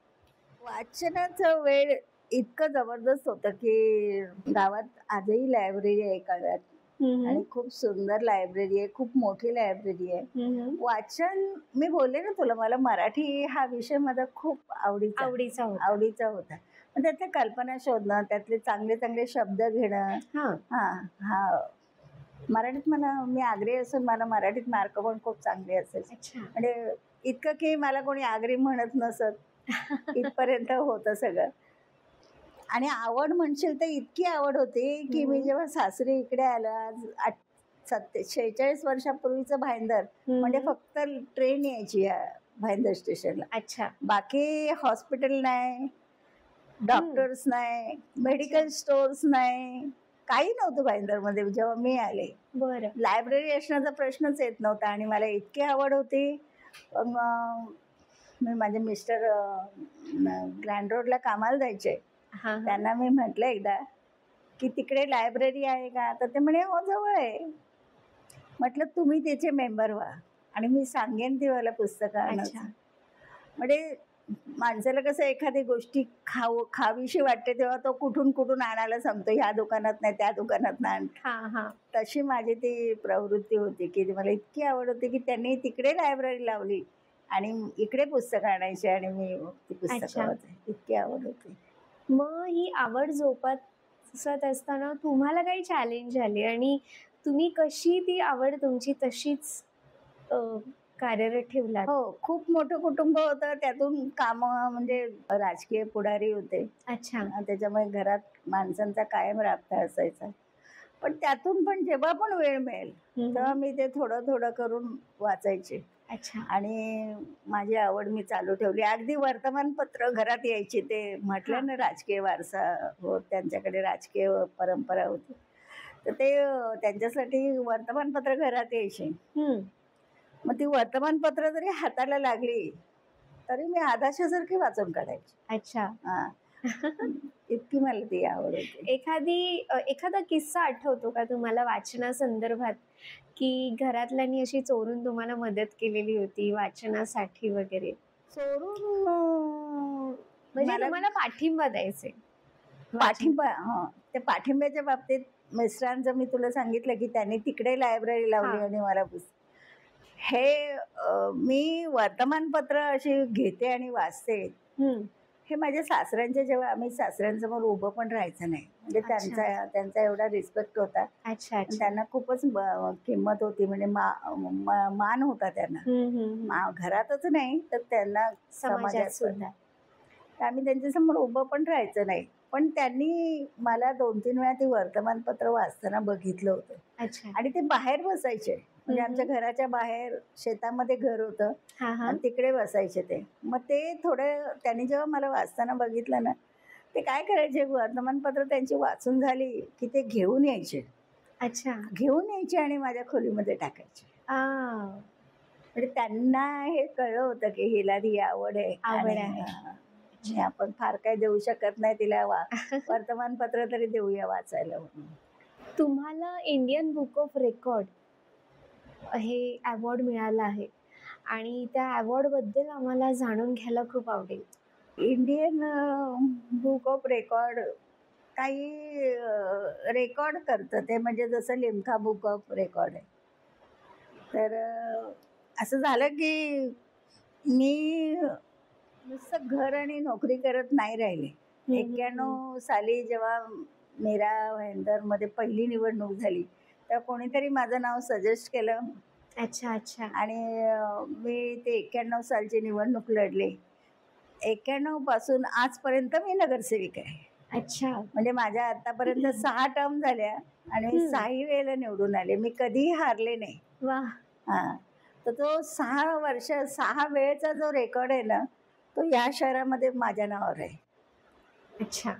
वाचनाचं वेळ इतकं जबरदस्त होतं की गावात आजही लायब्ररी आहे काळात, आणि खूप सुंदर लायब्ररी आहे, खूप मोठी लायब्ररी आहे. वाचन, मी बोलले ना तुला, मला मराठी हा विषय माझा खूप आवडीचा होता. त्यातल्या कल्पना शोधणं, त्यातले चांगले चांगले शब्द घेणं. मराठीत मी आग्रही असून मला मराठीत मार्क पण खूप चांगले असायचे. म्हणजे इतकं की मला कोणी आग्रही म्हणत नसत, इथपर्यंत होतं सगळं. आणि आवड म्हणशील तर इतकी आवड होती की मी जेव्हा सासरी इकडे आलं, 46 वर्षापूर्वीचं भाईंदर म्हणजे फक्त ट्रेन यायची या भाईंदर स्टेशनला. बाकी हॉस्पिटल नाही, डॉक्टर्स नाही, मेडिकल स्टोर्स नाही, काही नव्हतं भाईंदरमध्ये जेव्हा मी आले. बरं. लायब्ररी असण्याचा प्रश्नच येत नव्हता. आणि मला इतकी आवड होती. मी माझे मिस्टर ग्रँड रोडला कामाला जायचे. त्यांना मी म्हटलं एकदा की तिकडे लायब्ररी आहे का, तर ते म्हणे हो जवळ आहे. म्हटलं तुम्ही त्याचे मेंबर व्हा आणि मी सांगेन ती मला पुस्तकं आणायचं. म्हणजे माणसाला कसं एखादी गोष्टी खावीशी वाटते तेव्हा तो कुठून कुठून आणायला सांगतो, ह्या दुकानात नाही त्या दुकानात नाही. तशी माझी ती प्रवृत्ती होती की मला इतकी आवड होती की त्यांनी तिकडे लायब्ररी लावली आणि इकडे पुस्तकं आणायची आणि मी ती पुस्तकं वाचायची. इतकी आवड होती. मग ही आवड जोपासत असताना तुम्हाला काही चॅलेंज आले आणि तुम्ही कशी ती आवड तुमची तशीच कार्यरत ठेवलात? हो, खूप मोठं कुटुंब होतं, त्यातून काम म्हणजे राजकीय पुढारी होते. त्याच्यामुळे घरात माणसांचा कायम राबता असायचा. पण त्यातून पण जेव्हा पण वेळ मिळेल तेव्हा मी ते थोडं थोडं करून वाचायचे. आणि माझी आवड मी चालू ठेवली. अगदी वर्तमानपत्र घरात यायची, ते म्हटलं ना राजकीय वारसा होत, त्यांच्याकडे राजकीय परंपरा होती, तर ते त्यांच्यासाठी वर्तमानपत्र घरात यायचे. मग ती वर्तमानपत्र जरी हाताला लागली तरी मी आदाशासारखी वाचून काढायची. अच्छा. हा. इतकी मला ती आवड होती. एखादा किस्सा आठवतो का तुम्हाला वाचनासंदर्भात, की घरातल्यांनी अशी चोरून तुम्हाला मदत केलेली होती वाचनासाठी वगैरे? चोरून म्हणजे मला तुम्हाला पाठिंबा द्यायचे? पाठिंबा, त्या पाठिंब्याच्या बाबतीत मिस्टरांचं मी तुला सांगितलं की त्यांनी तिकडे लायब्ररी लावली हा. आणि मला हे मी वर्तमानपत्र अशी घेते आणि वाचते. हे माझ्या सासऱ्यांच्या, जेव्हा आम्ही सासऱ्यांसमोर उभं पण राहायचं नाही, म्हणजे त्यांचा एवढा रिस्पेक्ट होता. अच्छा. त्यांना खूपच किंमत होती, म्हणजे मान होता त्यांना, घरातच नाही तर त्यांना समाजात सुद्धा. आम्ही त्यांच्यासमोर उभं पण राहायचं नाही, पण त्यांनी मला 2-3 वेळा ती वर्तमानपत्र वाचताना बघितलं होतं. अच्छा. आणि ते बाहेर बसायचे, म्हणजे आमच्या घराच्या बाहेर शेतामध्ये घर होतं आणि तिकडे बसायचे ते. मग ते थोडं त्यांनी जेव्हा मला वाचताना बघितलं ना, ते काय करायचे, वर्तमानपत्र त्यांची वाचून झाली की ते घेऊन यायचे. अच्छा. घेऊन यायचे आणि माझ्या खोलीमध्ये टाकायचे. म्हणजे त्यांना हे कळलं होतं की हिला ती आवड आहे. आपण फार काही देऊ शकत नाही तिला, वर्तमानपत्र तरी देऊया वाचायला म्हणून. तुम्हाला इंडियन बुक ऑफ रेकॉर्ड हे अवॉर्ड मिळालं आहे आणि त्या अवॉर्ड बद्दल आम्हाला जाणून घ्यायला खूप आवडेल. इंडियन बुक ऑफ रेकॉर्ड काही रेकॉर्ड करतं ते, म्हणजे जसं लिम्का बुक ऑफ रेकॉर्ड आहे. तर असं झालं की मी नुसतं घर आणि नोकरी करत नाही राहिले. 91 साली जेव्हा मीरा भाईंदरमध्ये पहिली निवडणूक झाली तेव्हा कोणीतरी माझं नाव सजेस्ट केलं. अच्छा. अच्छा. आणि मी ते 91 सालची निवडणूक लढले. 91 पासून आजपर्यंत मी नगरसेविका आहे. अच्छा. म्हणजे माझ्या आतापर्यंत 6 टर्म झाल्या आणि 6ही वेळेला निवडून आले. मी कधीही हारले नाही. वा. तर तो 6 वर्ष 6 वेळेचा जो रेकॉर्ड आहे ना, तो या शहरामध्ये माझ्या नावावर आहे. अच्छा.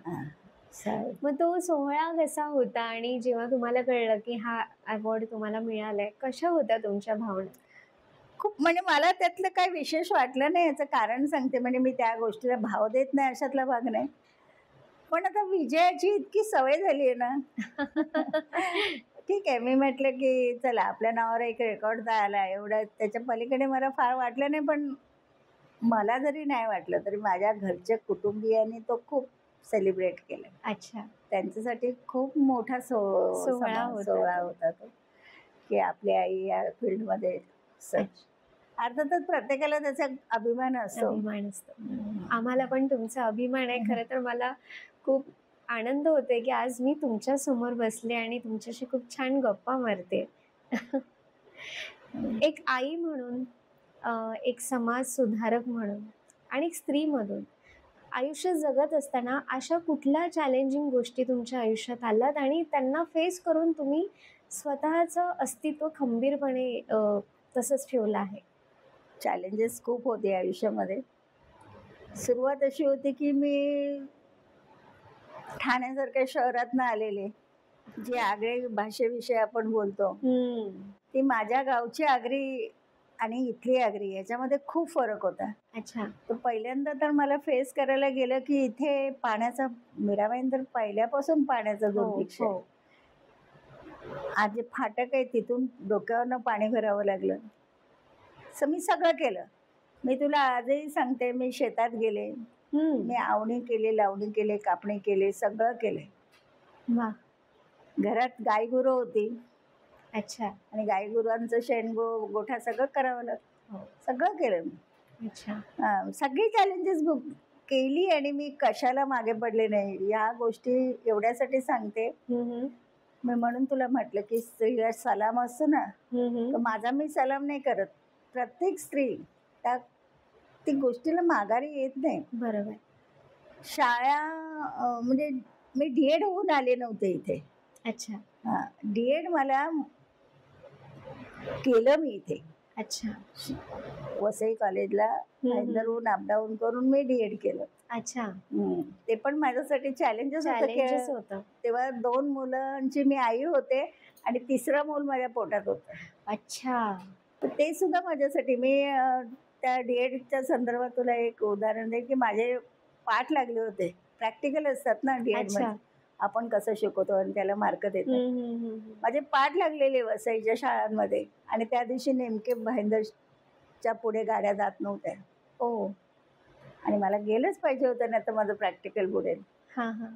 मग तो सोहळा कसा होता आणि जेव्हा तुम्हाला कळलं की हा अवॉर्ड तुम्हाला मिळालाय, कशा होत्या तुमच्या भावना? खूप, म्हणजे मला त्यातलं काही विशेष वाटलं नाही. याचं कारण सांगते, म्हणजे मी त्या गोष्टीला भाव देत नाही अशातला भाग नाही, पण आता विजयाची इतकी सवय झाली आहे ना. ठीक आहे, मी म्हटलं की चला आपल्या नावावर एक रेकॉर्ड तर आला, एवढं त्याच्या पलीकडे मला फार वाटलं नाही. पण मला जरी नाही वाटलं तरी माझ्या घरच्या कुटुंबियांनी तो खूप सेलिब्रेट केलं. अच्छा. त्यांच्यासाठी खूप मोठा सोहळा होता तो, की आपली आई या फील्डमध्ये. अर्थातच प्रत्येकाला त्याचा अभिमान असतो. आम्हाला पण तुमचा अभिमान आहे. खरं तर मला खूप आनंद होतोय की आज मी तुमच्या समोर बसले आणि तुमच्याशी खूप छान गप्पा मारते. एक आई म्हणून, एक समाज सुधारक म्हणून आणि एक स्त्री म्हणून आयुष्य जगत असताना अशा कुठल्या चॅलेंजिंग गोष्टी तुमच्या आयुष्यात आल्यात आणि त्यांना फेस करून तुम्ही स्वतःचं अस्तित्व खंबीरपणे तसंच ठेवलं आहे? चॅलेंजेस खूप होते आयुष्यामध्ये. सुरुवात अशी होती की मी ठाण्यासारख्या शहरातनं आलेले, जी आगरी भाषेविषयी आपण बोलतो, ती माझ्या गावची आगरी आणि इथली आगरी याच्यामध्ये खूप फरक होता. अच्छा. तर पहिल्यांदा तर मला फेस करायला गेलं की इथे पाण्याचा, मीरा भाईंदर पहिल्यापासून पाण्याचा दुर्भिक्ष आहे. आज जे फाटक आहे तिथून डोक्यावरनं पाणी भरावं लागलं. मी सगळं केलं. मी तुला आजही सांगते, मी शेतात गेले, मी आवणी केली, लावणी केली, कापणी केली, सगळं केलंय. वा. घरात गाई गुरं होती. अच्छा. आणि गाई गुरांचं शेण गोठा सगळं करावं लागतं. सगळं केलं मी. अच्छा. सगळी चॅलेंजेस केली आणि मी कशाला मागे पडले नाही. या गोष्टी एवढ्यासाठी सांगते मी, म्हणून तुला म्हटलं की स्त्रीला सलाम असतो ना, तर माझा मी सलाम नाही करत. प्रत्येक स्त्री ती गोष्टीला माघारी येत नाही. बरोबर. शाळा, म्हणजे मी डीएड होऊन आले नव्हते इथे. अच्छा. डीएड मला केलं मी इथे. अच्छा. वसई कॉलेजला भाईंदरहून अपडाऊन करून मी डीएड केलं. अच्छा. ते पण माझ्यासाठी चॅलेंजेस चॅलेंजेस होतं. होतं. तेव्हा 2 मुलांची मी आई होते आणि 3रं मूल माझ्या पोटात होतं. अच्छा. तर ते सुद्धा माझ्यासाठी मी त्या डीएडच्या संदर्भात तुला एक उदाहरण दे की माझे पाठ लागले होते. प्रॅक्टिकल असतात ना डीएड मध्ये, अच्छा. आपण कसं शिकवतो आणि त्याला मार्क देतात. माझे पाठ लागलेले वसईच्या शाळांमध्ये आणि त्या दिवशी नेमके भाईंदरच्या पुढे गाड्या जात नव्हत्या. ओ. आणि मला गेलंच पाहिजे होतं, नाही तर माझं प्रॅक्टिकल बुडेल. हा हा.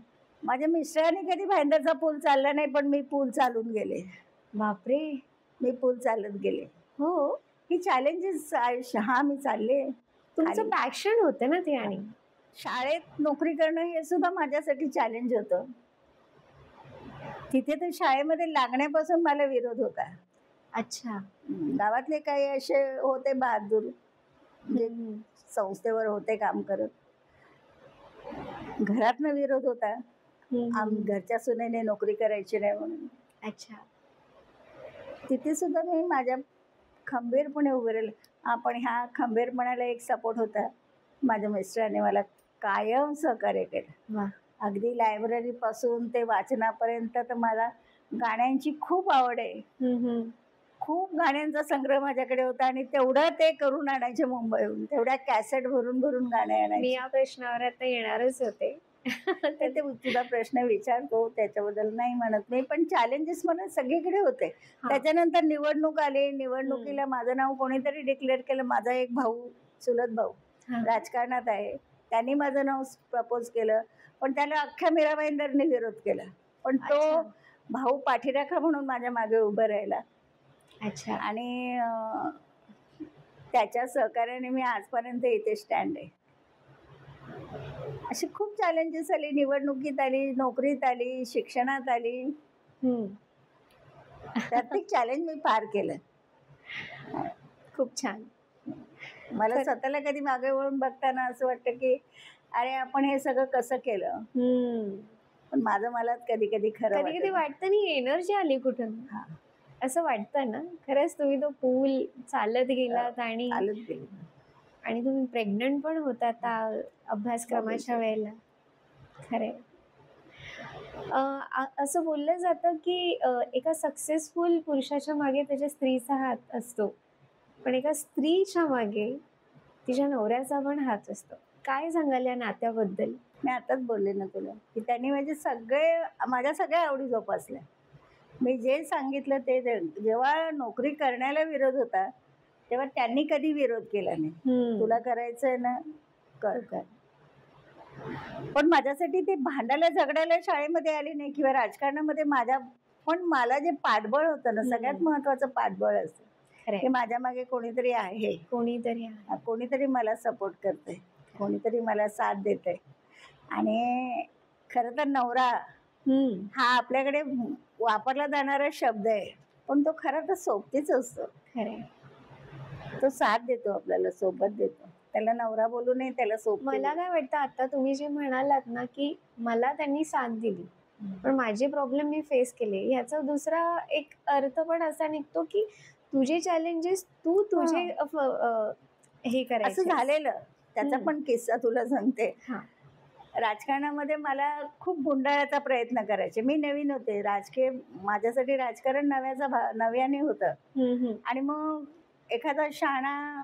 माझ्या मिस्टरांनी कधी भाईंदरचा पूल चालला नाही, पण मी पूल चालून गेले. बापरे. मी पूल चालत गेले. हो. ही चॅलेंजेस आयुष्य. हा मी चालले. तुमचं पॅशन होतं ना ते. आणि शाळेत नोकरी करणं हे सुद्धा माझ्यासाठी चॅलेंज होतं. तिथे तर शाळेमध्ये लागण्यापासून मला विरोध होता. अच्छा. गावातले काही असे होते बहादूर, जे संस्थेवर होते काम करत. घरातनं विरोध होता, घरच्या सुनेने नोकरी करायची नाही म्हणून. अच्छा. तिथे सुद्धा मी माझ्या खंबीरपणे उभे राहिले. पण ह्या खंबीरपणाला एक सपोर्ट होता. माझ्या मिस्टरांनी मला कायम सहकार्य केलं. अगदी लायब्ररी पासून ते वाचनापर्यंत. तर मला गाण्यांची खूप आवड आहे. खूप गाण्यांचा संग्रह माझ्याकडे होता आणि तेवढं ते करून आणायचे मुंबईहून. तेवढ्या कॅसेट भरून भरून गाणे आणायचे. मी या प्रश्नावर आता येणारच होते. ते तुझा प्रश्न विचारतो त्याच्याबद्दल नाही म्हणत मी, पण चॅलेंजेस मला सगळीकडे होते. त्याच्यानंतर निवडणूक आली. निवडणुकीला माझं नाव कोणीतरी डिक्लेअर केलं. माझा एक भाऊ, चुलत भाऊ राजकारणात आहे, त्यांनी माझं नाव प्रपोज केलं, पण त्याला अख्ख्या मीरा भाईंदरने विरोध केला. पण तो भाऊ पाठीराखा म्हणून माझ्या मागे उभं राहिला. अच्छा. आणि त्याच्या सहकार्याने मी आजपर्यंत इथे स्टँड आहे. अशी खूप चॅलेंजेस आली. निवडणुकीत आली, नोकरीत आली, शिक्षणात आली. प्रत्येक चॅलेंज मी पार केलं. खूप छान. मला स्वतःला कधी मागे वळून बघताना असं वाटतं की अरे आपण हे सगळं कसं केलं. पण माझं मलाच कधी कधी खरं कधी कधी वाटतं नाही एनर्जी आली कुठून असं वाटतं ना. खरंच तुम्ही तो पूल चालत गेलात आणि तुम्ही प्रेग्नंट पण होतात अभ्यासक्रमाच्या वेळेला. खरे. असं बोललं जातं की एका सक्सेसफुल पुरुषाच्या मागे त्याच्या स्त्रीचा हात असतो, पण एका स्त्रीच्या मागे तिच्या नवऱ्याचा पण हात असतो. काय सांगाल या नात्याबद्दल? मी आताच बोलले ना तुला की त्यांनी माझ्या सगळ्या आवडी जोपासल्या. मी जे सांगितलं ते जेव्हा नोकरी करण्याला विरोध होता तेव्हा त्यांनी कधी विरोध केला नाही. तुला करायचंय ना कर. पण माझ्यासाठी ते भांडायला झगडायला शाळेमध्ये आले नाही किंवा राजकारणामध्ये पण मला जे पाठबळ होतं ना, सगळ्यात महत्वाचं पाठबळ असतं की माझ्या मागे कोणीतरी आहे, कोणीतरी मला सपोर्ट करतंय, कोणीतरी मला साथ देतंय. आणि खरं तर नवरा हा आपल्याकडे वापरला जाणारा शब्द आहे, पण तो खरं तर सोबतीच असतो. तो साथ देतो आपल्याला, सोबत देतो. त्याला नवरा बोलू नये, त्याला सोबत. मला काय वाटतं आता तुम्ही जे म्हणालात ना की मला त्यांनी साथ दिली पण माझे प्रॉब्लेम मी फेस केले, ह्याचा दुसरा एक अर्थ पण असा निघतो की तुझे चॅलेंजेस तुझे हे करायचे. असं झालेलं. त्याचा पण किस्सा तुला सांगते. राजकारणामध्ये मला खूप गुंडाळायचा प्रयत्न करायचे. मी नवीन होते, माझ्यासाठी राजकारण नव्याने होतं. आणि मग एखादा शहाणा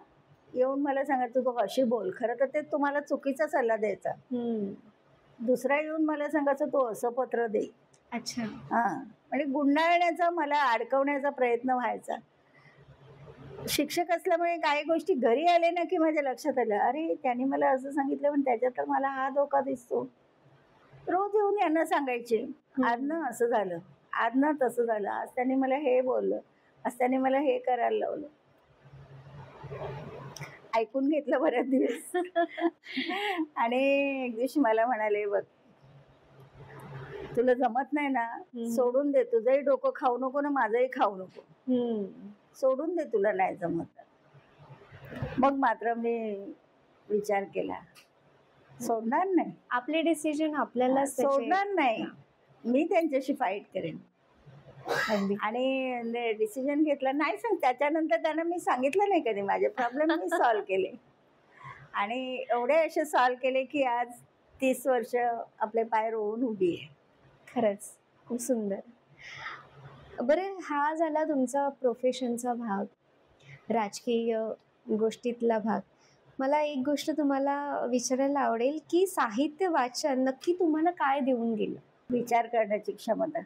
येऊन मला सांगायचं तू अशी बोल, खरं तर ते तुम्हाला चुकीचा सल्ला द्यायचा. दुसरा येऊन मला सांगायचं तू असं पत्र दे. अच्छा. म्हणजे गुंडाळण्याचा, मला अडकवण्याचा प्रयत्न व्हायचा. शिक्षक असल्यामुळे काही गोष्टी घरी आले ना की माझ्या लक्षात आलं, अरे त्यांनी मला असं सांगितलं पण त्याच्यात तर मला हा धोका दिसतो. रोज येऊन यांना सांगायचे, आज ना असं झालं, आज ना तसं झालं, आज त्यांनी मला हे बोललं, आज त्यांनी मला हे करायला लावलं. ऐकून घेतलं बऱ्याच दिवस. आणि एक दिवशी मला म्हणाले, बघ तुला जमत नाही ना, सोडून दे. तुझंही डोकं खाऊ नको ना, माझंही खाऊ नको. सोडून दे, तुला नाही जमत. मग मात्र मी विचार केला, सोडणार नाही. आपले डिसिजन आपल्याला सोडणार नाही. मी त्यांच्याशी फाईट करेन. अगदी. आणि डिसिजन घेतला नाही त्याच्यानंतर त्यांना मी सांगितलं नाही कधी माझे प्रॉब्लेम मी सॉल्व्ह केले आणि एवढे असे सॉल्व्ह केले की आज 30 वर्ष आपले पाय रोवून उभी आहे. खरंच खूप सुंदर. बरं, हा झाला तुमचा प्रोफेशनचा भाग, राजकीय गोष्टीतला भाग. मला एक गोष्ट तुम्हाला विचारायला आवडेल की साहित्य वाचन नक्की तुम्हाला काय देऊन गेलं? विचार करण्याची क्षमता.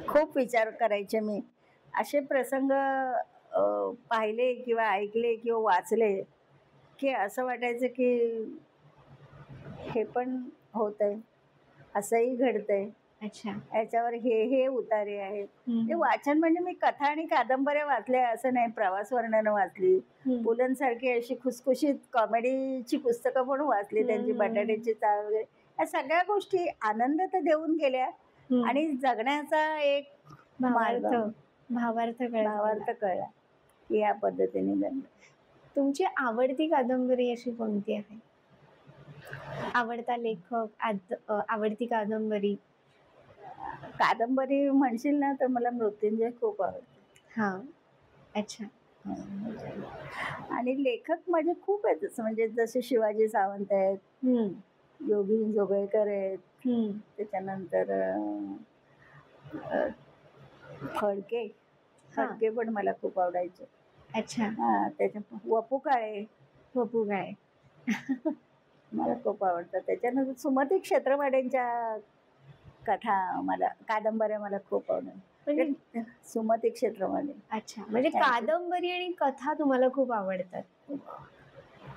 खूप विचार करायचे मी. असे प्रसंग पाहिले किंवा ऐकले किंवा वाचले की असं वाटायचं की हे पण होतंय, असंही घडतंय, अच्छा. याच्यावर हे उतारे आहेत. ते वाचन म्हणजे मी कथा आणि कादंबऱ्या वाचल्या असं नाही, प्रवास वर्णनं वाचली, पुलंसारखी अशी खुसखुशीत कॉमेडीची पुस्तकं पण वाचली, त्यांची बटाट्याची चाळ वगैरे. या सगळ्या गोष्टी आनंद तर देऊन गेल्या आणि जगण्याचा एक भावार्थ कळला की या पद्धतीने जगणं. तुमची आवडती कादंबरी अशी कोणती आहे? आवडता लेखक, आवडती कादंबरी? कादंबरी म्हणशील ना तर मला मृत्युंजय खूप आवडते. हा, अच्छा. आणि लेखक माझे खूप आहेत, म्हणजे जसे शिवाजी सावंत आहेत, योगिनी जोगळेकर आहेत, त्याच्यानंतर फडके पण मला खूप आवडायचे. अच्छा. त्याच्या वपू काळे मला खूप आवडतात. त्याच्यानंतर सुमती क्षेत्रमाडेंच्या कादंबऱ्या मला खूप आवडतात. सुमती क्षेत्रमाडे. अच्छा, म्हणजे कादंबरी आणि कथा तुम्हाला खूप आवडतात.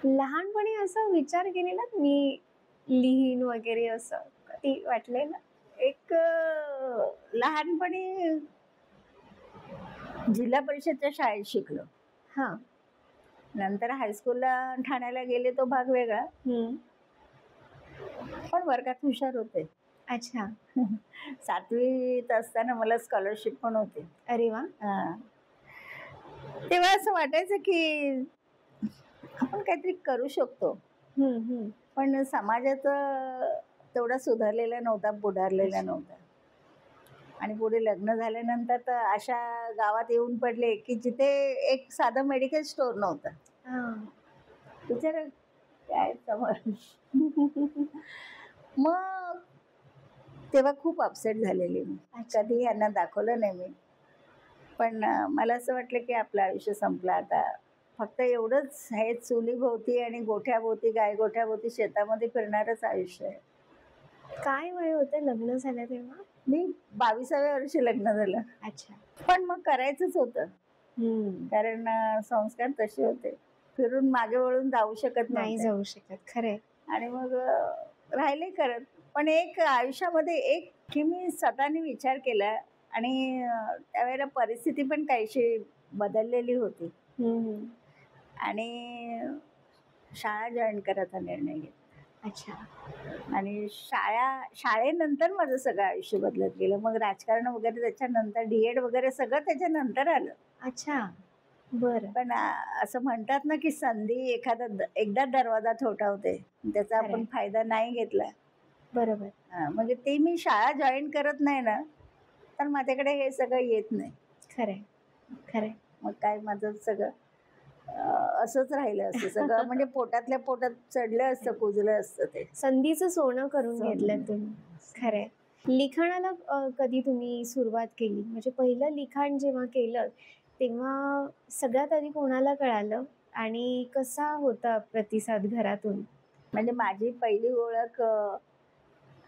लहानपणी असं विचार केलेला मी लिहीन वगैरे, असं कधी वाटलंय ना? एक लहानपणी जिल्हा परिषदच्या शाळेत शिकलो. हा. नंतर हायस्कूलला ठाण्याला गेले, तो भाग वेगळा. पण वर्गात हुशार होते. अच्छा. 7वीत असताना मला स्कॉलरशिप पण होती. अरे वा. तेव्हा असं वाटायचं की आपण काहीतरी करू शकतो, पण समाजात तेवढा सुधारलेला नव्हता, पुढारलेला नव्हता. आणि पुढे लग्न झाल्यानंतर तर अशा गावात येऊन पडले की जिथे एक साधं मेडिकल स्टोअर नव्हतं. बिचारा काय समोर. मग तेव्हा खूप अपसेट झालेली मी. कधी यांना दाखवलं नाही मी, पण मला असं वाटलं की आपलं आयुष्य संपलं आता. फक्त एवढंच हे चुलीभोवती आणि गोठ्याभोवती, गायगोठ्याभोवती शेतामध्ये फिरणारच आयुष्य आहे. काय वय होतं लग्न झालं तेव्हा? मी 22व्या वर्षी लग्न झालं. अच्छा. पण मग करायचंच होतं, कारण संस्कार तसे होते, फिरून मागे वळून जाऊ शकत नाही. जाऊ शकत, खरंय. आणि मग राहिले करत. पण एक आयुष्यामध्ये एक की मी स्वतःने विचार केला आणि त्यावेळेला परिस्थिती पण काहीशी बदललेली होती आणि शाळा जॉईन करायचा निर्णय घेतला. अच्छा. आणि शाळेनंतर माझं सगळं आयुष्य बदलत गेलं. मग राजकारण वगैरे त्याच्यानंतर, डीएड वगैरे सगळं त्याच्यानंतर आलं. अच्छा, बरं. पण असं म्हणतात ना की संधी एकदा दरवाजा ठोठावते, त्याचा आपण फायदा नाही घेतला. बरोबर. म्हणजे ते मी शाळा जॉईन करत नाही ना, तर माझ्याकडे हे सगळं येत नाही. खरंय. मग काय माझं सगळं असंच राहिलं असतं सगळं. म्हणजे पोटातल्या पोटात चढलं असतं, कुजलं असतं. ते संधीचं सोनं करून घेतलं तुम्ही. खरंय. लिखाणाला कधी तुम्ही सुरुवात केली? म्हणजे पहिलं लिखाण जेव्हा केलं तेव्हा सगळ्यात आधी कोणाला कळालं आणि कसा होता प्रतिसाद घरातून? म्हणजे माझी पहिली ओळख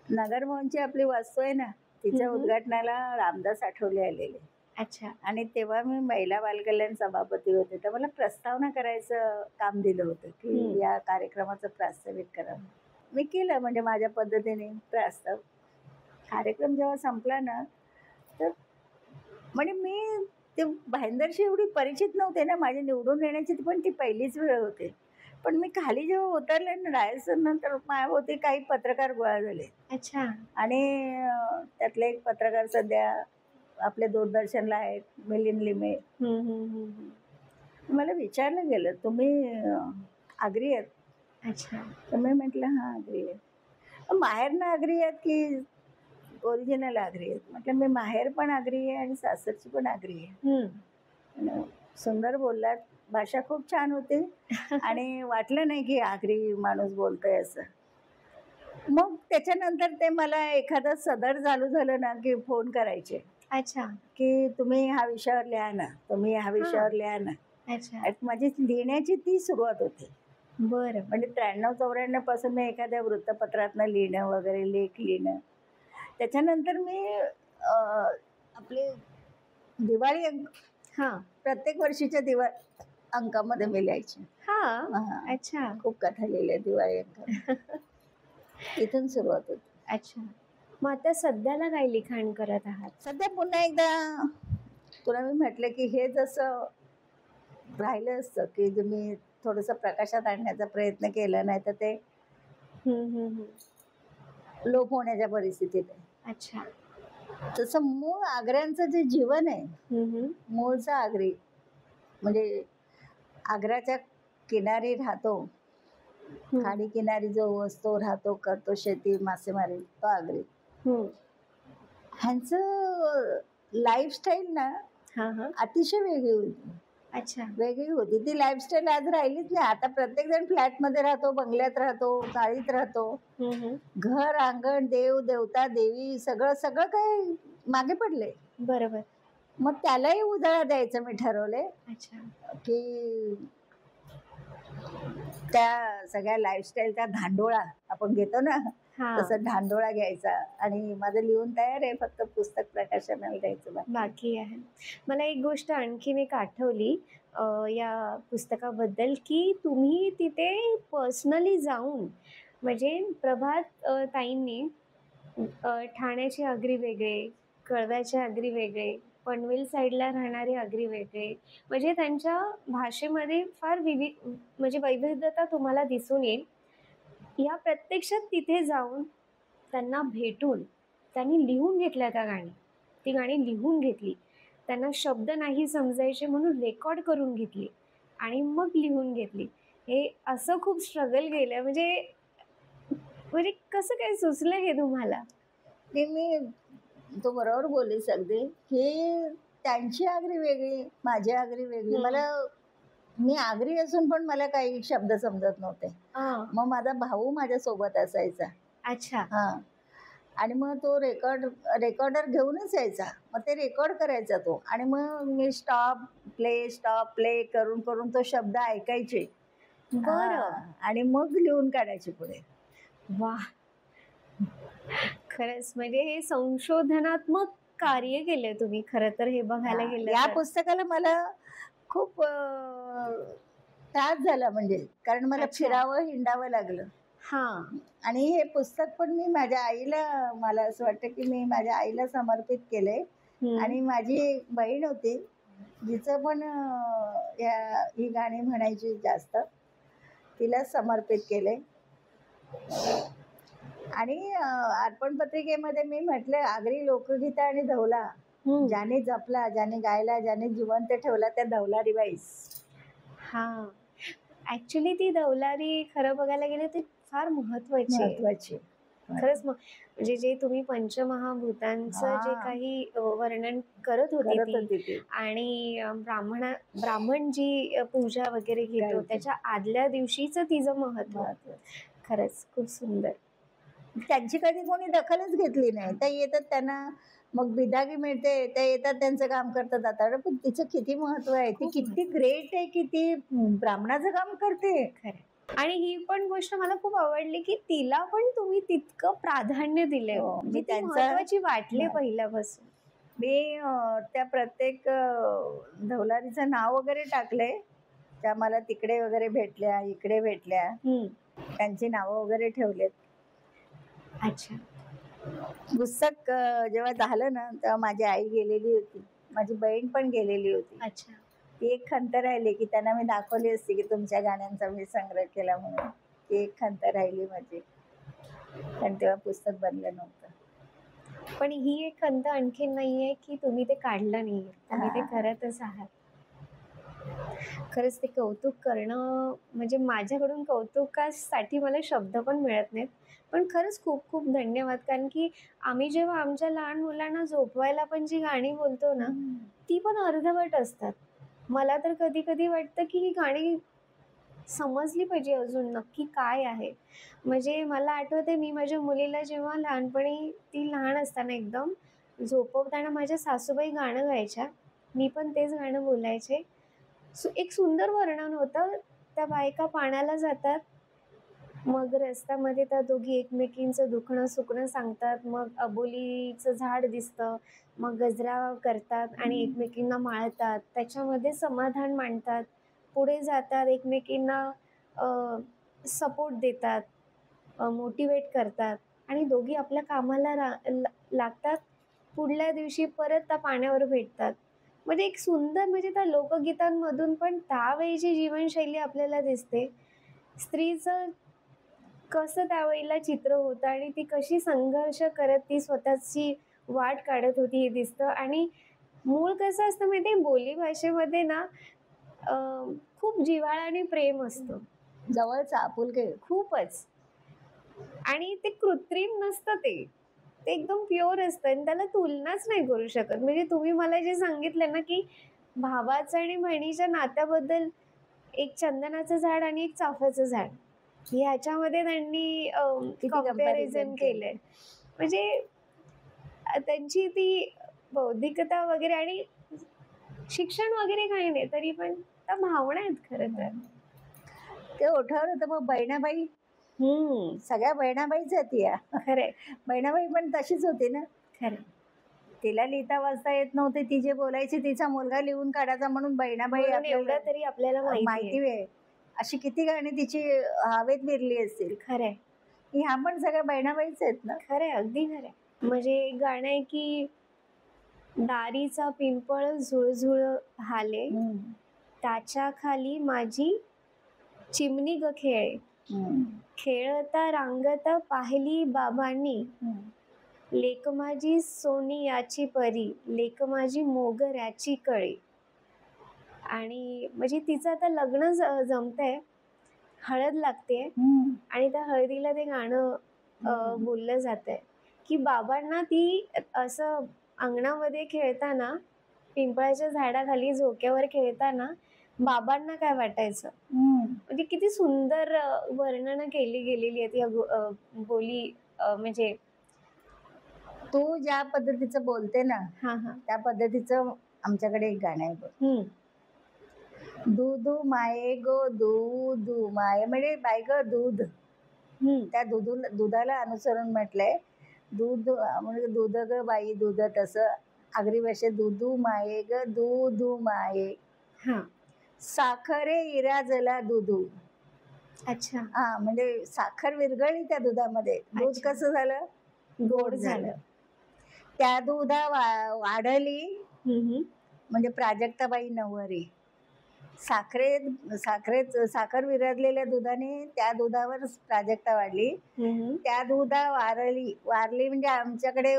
नगरमोहनची आपली वास्तू आहे ना, तिच्या उद्घाटनाला रामदास आठवले आलेले. अच्छा. आणि तेव्हा मी महिला बालकल्याण सभापती होते, तर मला प्रस्तावना करायचं काम दिलं होतं की या कार्यक्रमाचं प्रास्ताविक करा. मी केलं म्हणजे माझ्या पद्धतीने प्रस्ताव. कार्यक्रम जेव्हा संपला ना, तर म्हणजे मी ते भाईंदरशी एवढी परिचित नव्हते ना, माझे निवडून येण्याची पण ती पहिलीच वेळ होते. पण मी खाली जेव्हा उतरले ना डायसवर, नंतर माझ्याभोवती काही पत्रकार गोळा झाले. अच्छा. आणि त्यातले एक पत्रकार सध्या आपल्या दूरदर्शनला आहेत, मिलिंद लिमे. मला विचारलं गेलं, तुम्ही आग्री आहेत? अच्छा. तर मी म्हटलं हां, आग्री आहे. बाहेरनं आग्री आहेत की ओरिजिनल आगरी आहेत. म्हटलं मी माहेर पण आगरी आहे आणि सासरची पण आगरी आहे. आणि सुंदर बोललात, भाषा खूप छान होती आणि वाटलं नाही की आगरी माणूस बोलतोय असं. मग त्याच्यानंतर ते मला एखादं सदर चालू झालं ना की फोन करायचे अच्छा. की तुम्ही ह्या विषयावर लिहा ना, तुम्ही ह्या विषयावर लिहा ना. अच्छा. आणि माझी लिहिण्याची ती सुरुवात होती. बरं. म्हणजे 93-94 पासून मी एखाद्या वृत्तपत्रातनं लिहिणं वगैरे, लेख लिहिणं. त्याच्यानंतर मी आपले दिवाळी अंक हा. प्रत्येक वर्षीच्या अंकामध्ये मी लिहायचे. हा. अच्छा. खूप कथा लिहिल्या दिवाळी अंकात. इथून सुरुवात होती. अच्छा. मग आता सध्याला काय लिखाण करत आहात? सध्या पुन्हा एकदा तुला मी म्हटलं की हे जसं राहिलं असतं की जे मी थोडंसं प्रकाशात आणण्याचा प्रयत्न केला, नाही तर ते लोप होण्याच्या परिस्थितीत आहे. अच्छा. तसं मूळ आग्र्यांचं जे जीवन आहे, मूळचं आगरी म्हणजे आग्र्याच्या किनारी राहतो, खाडी किनारी जो असतो, राहतो, करतो शेती, मासेमारी, तो आगरी. ह्यांचं लाईफस्टाईल ना अतिशय वेगळी होती. अच्छा. वेगळी होती ती लाईफस्टाईल. आज राहिलीच नाही. आता प्रत्येक जण फ्लॅटमध्ये राहतो, बंगल्यात राहतो, चाळीत राहतो. घर, अंगण, देव, देवता, देवी सगळं सगळं काही मागे पडले. बरोबर. मग त्यालाही उजाळा द्यायचं मी ठरवले. अच्छा. की त्या सगळ्या लाईफस्टाईलचा धांडोळा आपण घेतो ना, तसं धांडोळा घ्यायचा आणि माझं लिहून तयार आहे, फक्त पुस्तक प्रकाशनाला द्यायचं बाकी आहे. मला एक गोष्ट आणखीन एक आठवली या पुस्तकाबद्दल, की तुम्ही तिथे पर्सनली जाऊन, म्हणजे प्रभात ताईंनी ठाण्याचे आगरी वेगळे, कळव्याचे आगरी वेगळे, पनवेल साईडला राहणारे आगरी वेगळे, म्हणजे त्यांच्या भाषेमध्ये फार म्हणजे वैविध्यता तुम्हाला दिसून येईल. या प्रत्यक्षात तिथे जाऊन त्यांना भेटून त्यांनी लिहून घेतल्या त्या गाणी. ती गाणी लिहून घेतली. त्यांना शब्द नाही समजायचे म्हणून रेकॉर्ड करून घेतली आणि मग लिहून घेतली. हे असं खूप स्ट्रगल केलं. म्हणजे कसं काय सुचलं हे तुम्हाला? ते मी तो बरोबर बोललीस अगदी, की त्यांची आगरी वेगळी, माझी आगरी वेगळी. मी आगरी असून पण मला काही शब्द समजत नव्हते. मग माझा भाऊ माझ्या सोबत असायचा. अच्छा. आणि मग तो रेकॉर्डर घेऊनच यायचा. मग ते रेकॉर्ड करायचा तो आणि मग मी स्टॉप प्ले करून करून तो शब्द ऐकायचे. बरं. आणि मग लिहून काढायचे पुढे. वा, खरंच म्हणजे हे संशोधनात्मक कार्य केले तुम्ही खरं तर हे बघायला गेलं. या पुस्तकाला मला खूप त्रास झाला, म्हणजे कारण मला फिरावं, हिंडावं लागलं. आणि हे पुस्तक पण मी माझ्या आईला, मला असं वाटतं की मी माझ्या आईला समर्पित केलंय. आणि माझी एक बहीण होती, जिचं पण ही गाणी म्हणायची जास्त, तिला समर्पित केलंय. आणि अर्पण पत्रिकेमध्ये मी म्हटलं, आगरी लोकगीत आणि धवला, ज्याने जपला, ज्याने गायला, ज्याने जिवंत ठेवला, त्या धवलारी बाईस. ऍक्च्युली ती धवलारी खरं बघायला गेलं ती फार महत्वाची. खरंच. म्हणजे जे तुम्ही पंचमहाभूतांचं जे काही वर्णन करत होती आणि ब्राह्मण जी पूजा वगैरे घेतो त्याच्या आदल्या दिवशीच तिचं महत्व, खरंच खूप सुंदर. त्यांची कधी कोणी दखलच घेतली नाही. त्या येतात, त्यांना मग बिदागी मिळते, त्या येतात, त्यांचं काम करतात, जातात. पण तिचं किती महत्व आहे, ती किती ग्रेट आहे, किती ब्राह्मणाचं काम करते. खरं. आणि ही पण गोष्ट मला खूप आवडली की तिला पण तुम्ही तितकं प्राधान्य दिले. मी महत्वाची वाटले पहिल्यापासून. मी त्या प्रत्येक धवलारीचं नाव वगैरे टाकले. त्या मला तिकडे वगैरे भेटल्या, इकडे भेटल्या, त्यांची नावं वगैरे ठेवलेत. अच्छा. पुस्तक जेव्हा झालं ना, तेव्हा माझी आई गेलेली होती, माझी बहीण पण गेलेली होती. अच्छा. ती एक खंत राहिली की त्यांना मी दाखवली असती की तुमच्या गाण्यांचा मी संग्रह केला म्हणून. ती एक खंत राहिली माझी, पण तेव्हा पुस्तक बनलं नव्हतं. पण ही एक खंत आणखीन नाहीये की तुम्ही ते काढलं नाहीये, तुम्ही ते करतच आहात. खरंच ते कौतुक करणं म्हणजे माझ्याकडून कौतुकासाठी मला शब्द पण मिळत नाहीत. पण खरंच खूप खूप धन्यवाद. कारण की आम्ही जेव्हा आमच्या लहान मुलांना झोपवायला पण जी गाणी बोलतो ना, ती पण अर्धवट असतात. मला तर कधी-कधी वाटतं की ही गाणी समजली पाहिजे अजून नक्की काय आहे. म्हणजे मला आठवतंय मी माझ्या मुलीला जेव्हा लहानपणी ती लहान असताना एकदम झोपवताना माझ्या सासूबाई गाणं गायच्या. मी पण तेच गाणं बोलायचे. एक सुंदर वर्णन होतं. त्या बायका पाण्याला जातात. मग रस्त्यामध्ये त्या दोघी एकमेकींचं दुखणं-सुखणं सांगतात. मग अबोलीचं झाड दिसतं. मग गजरा करतात आणि एकमेकींना माळतात. त्याच्यामध्ये समाधान मांडतात. पुढे जातात एकमेकींना सपोर्ट देतात, मोटिव्हेट करतात आणि दोघी आपल्या कामाला लागतात. पुढल्या दिवशी परत त्या पाण्यावर भेटतात. म्हणजे एक सुंदर म्हणजे त्या लोकगीतांमधून पण त्यावेळीची जीवनशैली आपल्याला दिसते. स्त्रीचं कसं त्यावेळेला चित्र होतं आणि ती कशी संघर्ष करत ती स्वतःची वाट काढत होती हे दिसतं आणि मूळ कसं असतं माहिती आहे बोलीभाषेमध्ये ना अ, खूप जिव्हाळा आणि प्रेम असतं. जवळचं आपुलके. खूपच. आणि ते कृत्रिम नसतं ते. ते एकदम प्युअर असतं आणि त्याला तुलनाच नाही करू शकत. म्हणजे तुम्ही मला जे सांगितलं ना, की भावाचं आणि बहिणीच्या नात्याबद्दल एक चंदनाचं झाड आणि एक चाफ्याचं झाड. ह्याच्यामध्ये त्यांनी किती कंपॅरिझन comparison केलंय. म्हणजे त्यांची ती बौद्धिकता वगैरे आणि शिक्षण वगैरे काही नाही, तरी पण त्या भावना आहेत खरं तर. ते ओठावर होतं. मग बहिणाबाई, सगळ्या बहिणाबाईच आहेत या. खरंय, बहिणाबाई पण तशीच होती ना. खरंय. तिला लिहिता वाचता येत नव्हते. ती जे बोलायची तिचा मुलगा लिहून काढायचा म्हणून बहिणाबाई म्हणून आपल्याला एवढं तरी आपल्याला माहिती माहिती आहे. आहे. अशी किती गाणी तिची हवेत विरली असतील. खरंय, ह्या पण सगळ्या बहिणाबाईच आहेत ना. खरंय, अगदी खरंय. म्हणजे एक गाणं आहे की दारीचा पिंपळ झुळझुळ हाले, त्याच्या खाली माझी चिमणी ग खेळे. खेळता रांगता पाहिली बाबांनी, लेक माझी सोनियाची परी, लेक माझी मोगऱ्याची कळी. आणि म्हणजे तिचं आता लग्न जमतंय, हळद लागतेय आणि त्या हळदीला ते गाणं बोललं जातंय की बाबांना ती असं अंगणामध्ये खेळताना, पिंपळाच्या झाडाखाली झोक्यावर खेळताना बाबांना काय वाटायचं. म्हणजे किती सुंदर वर्णनं केली गेलेली आहेत या बोली म्हणजे तू ज्या पद्धतीचं बोलते ना, हां, हां. त्या पद्धतीचं आमच्याकडे एक गाणं आहे बघ. दूधू माये गो दूधू माये, म्हणजे बाई ग दूध. त्या दुधाला अनुसरून म्हटलंय. दूध म्हणजे दूध ग बाई दूध, तसं आगरी भाषेत दूधू माये ग दूधू माये. हां. साखरे इराजला दूधू. अच्छा. हा, म्हणजे साखर विरघळली त्या दुधामध्ये, दूध अच्छा. कसं झालं, गोड झालं. त्या दुधा वाढली म्हणजे प्राजक्ताबाई नवरी. साखर विरघळलेल्या दुधाने त्या दुधावर प्राजक्ता वाढली. त्या दुधा वारली म्हणजे आमच्याकडे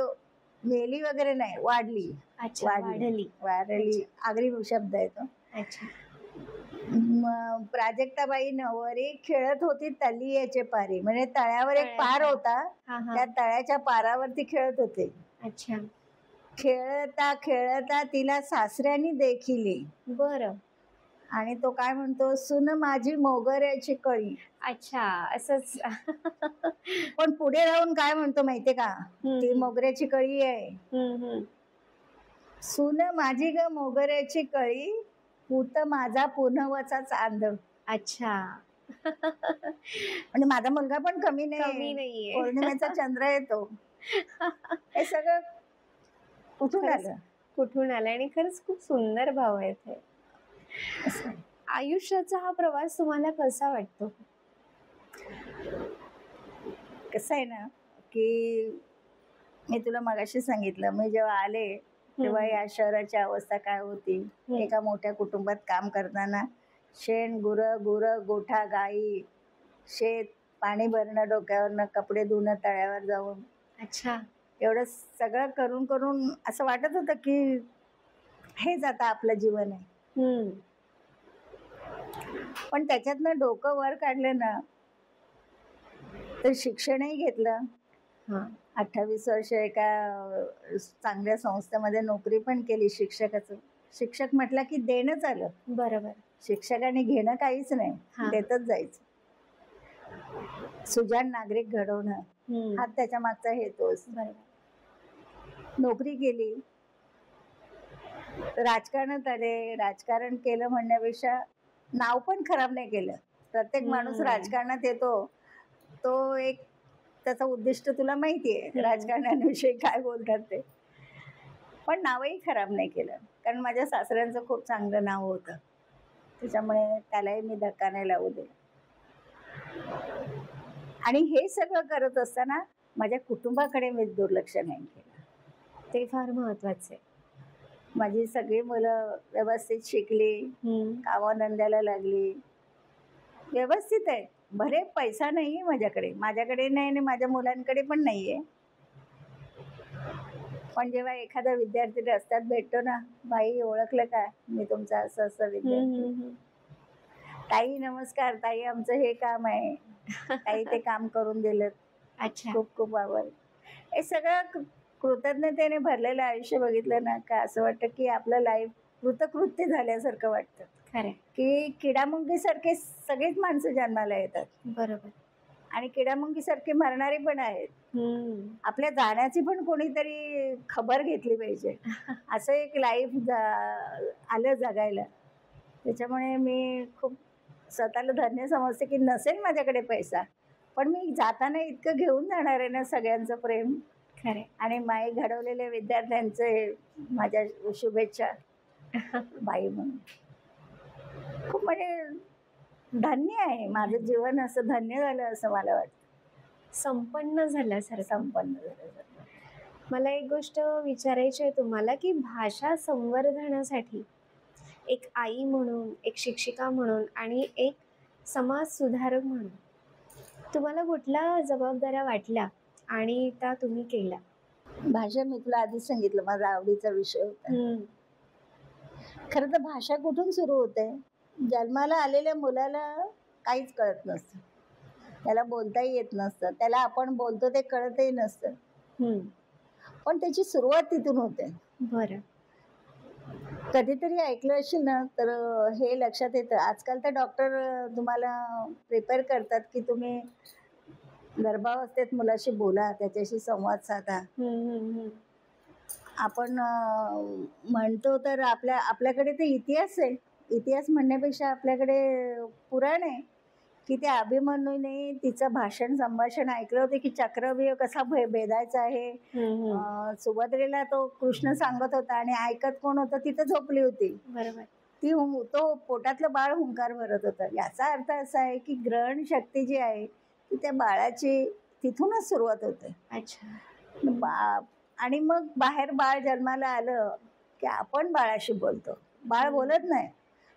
मेली वगैरे नाही, वाढली. अच्छा, वाढली. आगरी शब्द आहे तो. अच्छा. प्राजक्ताबाई नवरी खेळत होती तलियेचे पारी, म्हणजे तळ्यावर एक पार होता, त्या तळ्याच्या पारावरती खेळत होते. अच्छा. खेळता खेळता तिला सासऱ्यानी देखिली. बरं. आणि तो काय म्हणतो, सुन माझी मोगऱ्याची कळी. अच्छा, असंच. पण पुढे राहून काय म्हणतो माहितीये का, ती मोगऱ्याची कळी आहे. सुन माझी ग मोगऱ्याची कळी, पूत माझा पुनवचा चांद. अच्छा. म्हणजे माझा मुलगा पण कमी नाहीये. पौर्णिमेचा चंद्र येतो. हे सगळं कुठून आलं आणि खरंच खूप सुंदर भाव आहेत हे. आयुष्याचा हा प्रवास तुम्हाला कसा वाटतो? कसं आहे ना, की मी तुला मगाशी सांगितलं, मी जेव्हा आले तेव्हा या शहराची अवस्था काय होती. एका मोठ्या कुटुंबात काम करताना शेण, गुर गोठा, गाई, शेत, पाणी भरणं डोक्यावरनं, कपडे धुणं तळ्यावर जाऊन. अच्छा. एवढं सगळं करून करून असं वाटत होतं की हेच आता आपलं जीवन आहे. पण त्याच्यातनं डोकं वर काढलं ना, तर शिक्षणही घेतलं. हा 28 वर्ष एका चांगल्या संस्थेमध्ये नोकरी पण केली शिक्षकाचं. शिक्षक म्हटलं की देणंच आलं. बरोबर. शिक्षकाने घेणं काहीच नाही, हा. देतच जायचं. सुजाण नागरिक घडवणं हा त्याच्या मागचा हेतू असतो. बरोबर. नोकरी केली, राजकारणात आले. राजकारण केलं म्हणण्यापेक्षा नाव पण खराब नाही केलं. प्रत्येक माणूस राजकारणात येतो, तो एक त्याचा उद्दिष्ट तुला माहितीये, राजकारणाविषयी काय बोलतात ते. पण नावही खराब नाही केलं, कारण माझ्या सासऱ्यांचं खूप चांगलं नाव होतं. त्याच्यामुळे त्यालाही मी धक्का नाही लावू दिला. आणि हे सगळं करत असताना माझ्या कुटुंबाकडे मी दुर्लक्ष नाही केलं. ते फार महत्वाचं आहे. माझी सगळी मुलं व्यवस्थित शिकली, कामाधंद्याला लागली, व्यवस्थित आहेत. भले पैसा नाहीये माझ्याकडे नाही आणि माझ्या मुलांकडे पण नाहीये. पण जेव्हा एखादा विद्यार्थी रस्त्यात भेटतो ना, बाई ओळखलं का, मी तुमचा असं असं विद्यार्थी, ताई नमस्कार, ताई आमचं हे काम आहे, ताई ते काम करून दिलं, अच्छा. खूप खूप आभार. हे सगळं कृतज्ञतेने भरलेलं आयुष्य बघितलं ना का असं वाटतं की आपलं लाईफ कृतकृत्य झाल्यासारखं वाटतं. खरं. की किडामुंगीसारखे सगळीच माणसं जन्माला येतात. बरोबर. आणि किडामुंगीसारखे मरणारे पण आहेत. आपल्या जाण्याची पण कोणीतरी खबर घेतली पाहिजे. असं एक लाईफ आलं जगायला. त्याच्यामुळे मी खूप स्वतःला धन्य समजते की नसेल माझ्याकडे पैसा, पण मी जाताना इतकं घेऊन जाणार आहे ना सगळ्यांचं प्रेम. खरे. आणि माई घडवलेल्या विद्यार्थ्यांचे माझ्या शुभेच्छा बाई म्हणून. खूप म्हणजे धन्य आहे माझं जीवन, असं धन्य झालं असं मला वाटतं. संपन्न झाल्यासारखं. संपन्न झाल्यासारखं. मला एक गोष्ट विचारायची आहे तुम्हाला, की भाषा संवर्धनासाठी एक आई म्हणून, एक शिक्षिका म्हणून आणि एक समाज सुधारक म्हणून तुम्हाला कुठल्या जबाबदाऱ्या वाटल्या आणि त्या तुम्ही केल्या? भाषा मी तुला आधीच सांगितलं माझा आवडीचा विषय होता. खरं तर भाषा कुठून सुरू होते? जन्माला आलेल्या मुलाला काहीच कळत नसतं, त्याला बोलताही येत नसतं, त्याला आपण बोलतो ते कळतही नसतं, पण त्याची सुरुवात तिथून होते. बरं. कधीतरी ऐकलं असेल ना तर हे लक्षात येतं. आजकाल तर डॉक्टर तुम्हाला प्रिपेअर करतात की तुम्ही गर्भावस्थेत मुलाशी बोला, त्याच्याशी संवाद साधा. आपण म्हणतो तर आपल्याकडे ते इतिहास आहे. इतिहास म्हणण्यापेक्षा आपल्याकडे पुराण आहे की त्या अभिमन्यूने तिचं संभाषण ऐकलं होतं की चक्रव्यूह कसा भेदायचा आहे. सुभद्रेला तो कृष्ण सांगत होता आणि ऐकत कोण होतं, तिथं झोपली होती. बरोबर. तो पोटातलं बाळ हुंकार भरत होतं. याचा अर्थ असा आहे की ग्रहण शक्ती जी आहे ती त्या बाळाची तिथूनच सुरुवात होते. अच्छा. आणि मग बाहेर बाळ जन्माला आलं की आपण बाळाशी बोलतो. बाळ बोलत नाही,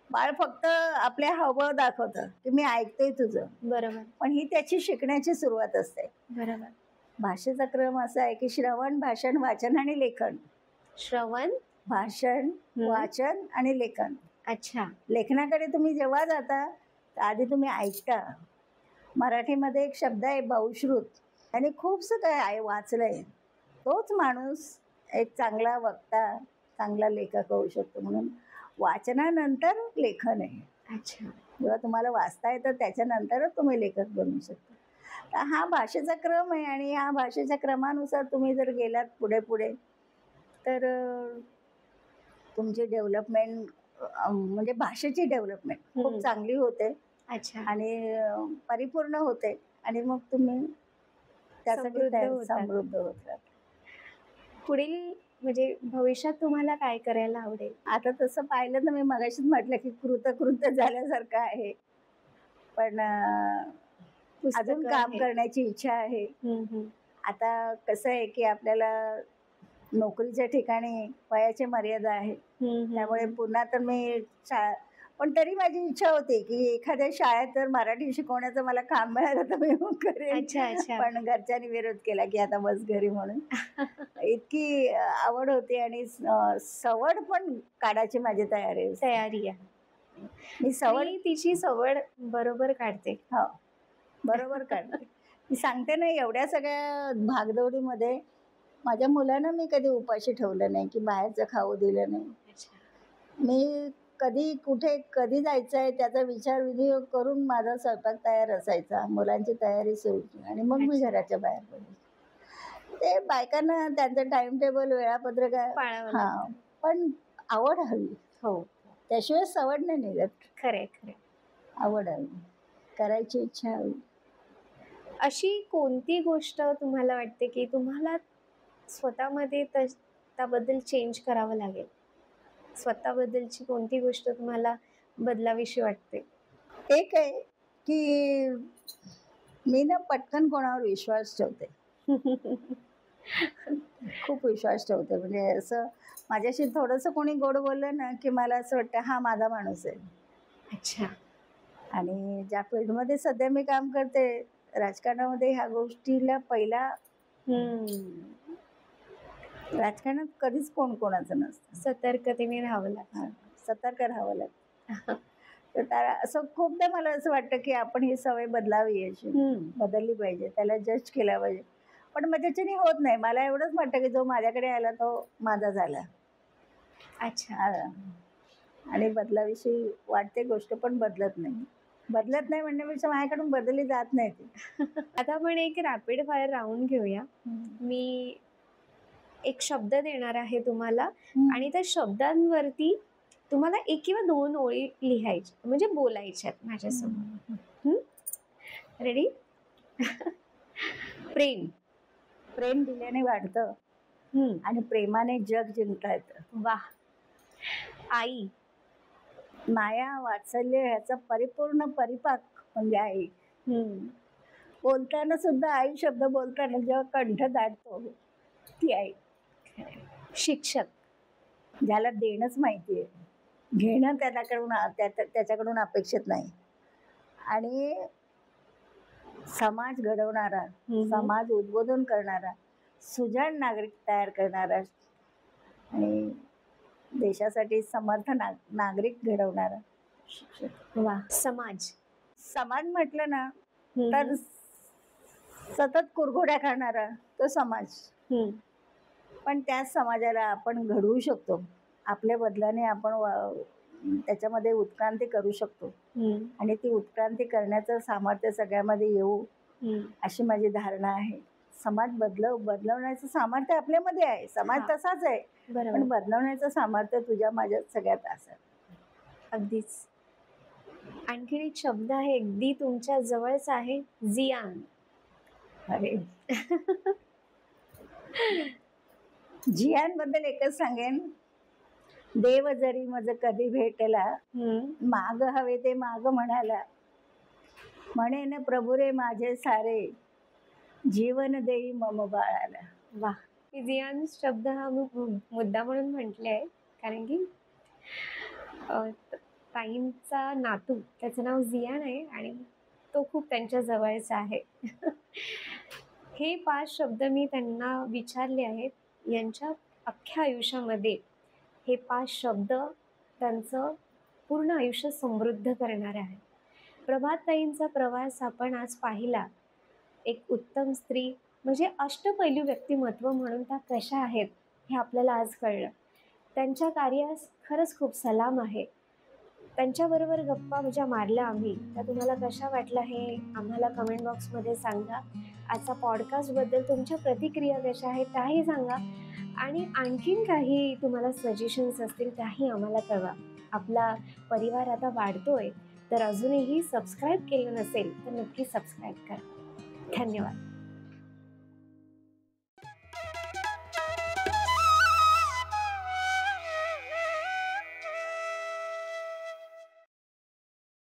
बाळ फक्त आपल्या हावभाव दाखवतं की मी ऐकतोय तुझं. बरोबर. पण ही त्याची शिकण्याची सुरुवात असते. बरोबर. भाषेचा क्रम असा आहे की श्रवण, भाषण, वाचन आणि लेखन. श्रवण, भाषण, वाचन आणि लेखन. अच्छा. लेखनाकडे तुम्ही जेव्हा जाता तर आधी तुम्ही ऐकता. मराठीमध्ये एक शब्द आहे बहुश्रुत, आणि खूपसं काय वाचलंय. तोच माणूस एक चांगला वक्ता, चांगला लेखक होऊ शकतो. म्हणून वाचनानंतर लेखन आहे. अच्छा. जेव्हा तुम्हाला वाचता येतं त्याच्यानंतरच तुम्ही लेखक बनू शकता. तर हा भाषेचा क्रम आहे आणि ह्या भाषेच्या क्रमानुसार तुम्ही जर गेलात पुढे पुढे तर तुमची डेव्हलपमेंट म्हणजे भाषेची डेव्हलपमेंट खूप चांगली होते. अच्छा. आणि परिपूर्ण होते आणि मग तुम्ही त्यासाठी समृद्ध होत राहता. पुढील म्हणजे भविष्यात तुम्हाला काय करायला आवडेल? आता तसं पाहिलं तर मी मगाशीच म्हटलं की कृतकृत्य झाल्यासारखं आहे, पण अजून काम करण्याची इच्छा आहे. आता कसं आहे की आपल्याला नोकरीच्या ठिकाणी वयाची मर्यादा आहे, त्यामुळे पुन्हा तर मी पण तरी माझी इच्छा होती की एखाद्या शाळेत जर मराठी शिकवण्याचं मला काम मिळालं तर मी करेन. अच्छा. पण घरच्यांनी विरोध केला की आता बस घरी म्हणून. इतकी आवड होती आणि सवड पण काढायची माझी तयारी आहे. मी सवड आणि तिची सवड बरोबर काढते. हो बरोबर काढते. मी सांगते ना, एवढ्या सगळ्या भागदौडीमध्ये माझ्या मुलांना मी कधी उपाशी ठेवलं नाही की बाहेरचं खाऊ दिलं नाही. मी कधी कुठे कधी जायचं आहे त्याचा विचार विनियोग करून माझा स्वयंपाक तयार असायचा, मुलांची तयारी सुरू आणि मग मी घराच्या बाहेर पडले. ते बायकांना त्यांचं टाइम टेबल वेळापत्रक पाळावं हा, लागतं. पण आवड हवी, हो, त्याशिवाय सवड नाही निघत. खरे खरे. आवड हवी, करायची इच्छा हवी. अशी कोणती गोष्ट तुम्हाला वाटते की तुम्हाला स्वतःमध्ये त्याबद्दल चेंज करावं लागेल? स्वतःबद्दलची कोणती गोष्ट तुम्हाला बदलावीशी वाटते? एक आहे की मी ना पटकन कोणावर विश्वास ठेवते. खूप विश्वास ठेवते. म्हणजे असं माझ्याशी थोडंसं कोणी गोड बोललं ना की मला असं वाटतं हा माझा माणूस आहे. अच्छा. आणि ज्या फील्डमध्ये सध्या मी काम करते राजकारणामध्ये ह्या गोष्टीला पहिला राजकारणात कधीच कोण कोणाचं नसतं. सतर्कतेने राहावं लागतं. सतर्क राहावं लागतं. तर त्याला असं खूपदा मला असं वाटतं की आपण ही सवय बदलावी, अशी बदलली पाहिजे, त्याला जज केला पाहिजे. पण माझ्याच्याने होत नाही. मला एवढंच वाटतं की जो माझ्याकडे आला तो माझा झाला. अच्छा. आणि बदलाविषयी वाटते गोष्ट पण बदलत नाही. बदलत नाही म्हणण्यापेक्षा माझ्याकडून बदलली जात नाही ती. आता आपण एक रॅपिड फायर राऊंड घेऊया. मी एक शब्द देणार आहे तुम्हाला आणि त्या शब्दांवरती तुम्हाला 1 किंवा 2 ओळी लिहायच्या, म्हणजे बोलायच्यात माझ्यासमोर. रेडी? प्रेम. प्रेम दिल्याने वाढतं आणि प्रेमाने जग जिंकता येतं. वाह. आई. माया वात्सल्य ह्याचा परिपूर्ण परिपाक म्हणजे आई. बोलताना सुद्धा आई शब्द बोलताना जेव्हा कंठ दाटतो ती आई. शिक्षक. ज्याला देणंच माहिती आहे, घेणं त्याच्याकडून अपेक्षित नाही. आणि समाज घडवणारा, समाज उद्बोधन करणारा, सुजाण नागरिक तयार करणारा आणि देशासाठी समर्थ नागरिक घडवणारा शिक्षक. वा. समाज. समाज म्हटलं ना तर सतत कुरघोड्या करणारा तो समाज. पण त्याच समाजाला आपण घडवू शकतो. आपल्या बदलाने आपण त्याच्यामध्ये उत्क्रांती करू शकतो. आणि ती उत्क्रांती करण्याचं सामर्थ्य सगळ्यामध्ये येऊ अशी माझी धारणा आहे. समाज बदलवण्याचं सामर्थ्य आपल्यामध्ये आहे. समाज तसाच आहे, पण बदलवण्याचं सामर्थ्य तुझ्या माझ्यात सगळ्यात असं. अगदीच. आणखी एक शब्द आहे अगदी तुमच्या जवळच आहे, जियान. अरे जियान बद्दल एकच सांगेन, देव जरी मज कधी भेटला, माग हवे ते माग म्हणाला, म्हणेन प्रभू रे माझे सारे, जीवन देई मम बाळाला. वा. जियान शब्द हा मुद्दा म्हणून म्हटले आहे कारण की ताईंचा नातू, त्याचं नाव जियान आहे आणि तो खूप त्यांच्या जवळचा आहे. हे 5 शब्द मी त्यांना विचारले आहेत. यांच्या अख्ख्या आयुष्यामध्ये हे 5 शब्द त्यांचं पूर्ण आयुष्य समृद्ध करणारे आहे. प्रभाताईंचा प्रवास आपण आज पाहिला. एक उत्तम स्त्री म्हणजे अष्टपैलू व्यक्तिमत्व म्हणून त्या कशा आहेत हे आपल्याला आज कळलं. त्यांच्या कार्यास खरंच खूप सलाम आहे. त्यांच्याबरोबर गप्पा ज्या मारल्या आम्ही, त्या तुम्हाला कशा वाटल्या हे आम्हाला कमेंट बॉक्समध्ये सांगा. आजचा पॉडकास्टबद्दल तुमच्या प्रतिक्रिया कशा आहेत त्याही सांगा आणि आणखीन काही तुम्हाला सजेशन्स असतील त्याही आम्हाला कळवा. आपला परिवार आता वाढतोय, तर अजूनही सबस्क्राईब केलं नसेल तर नक्की सबस्क्राईब करा. धन्यवाद.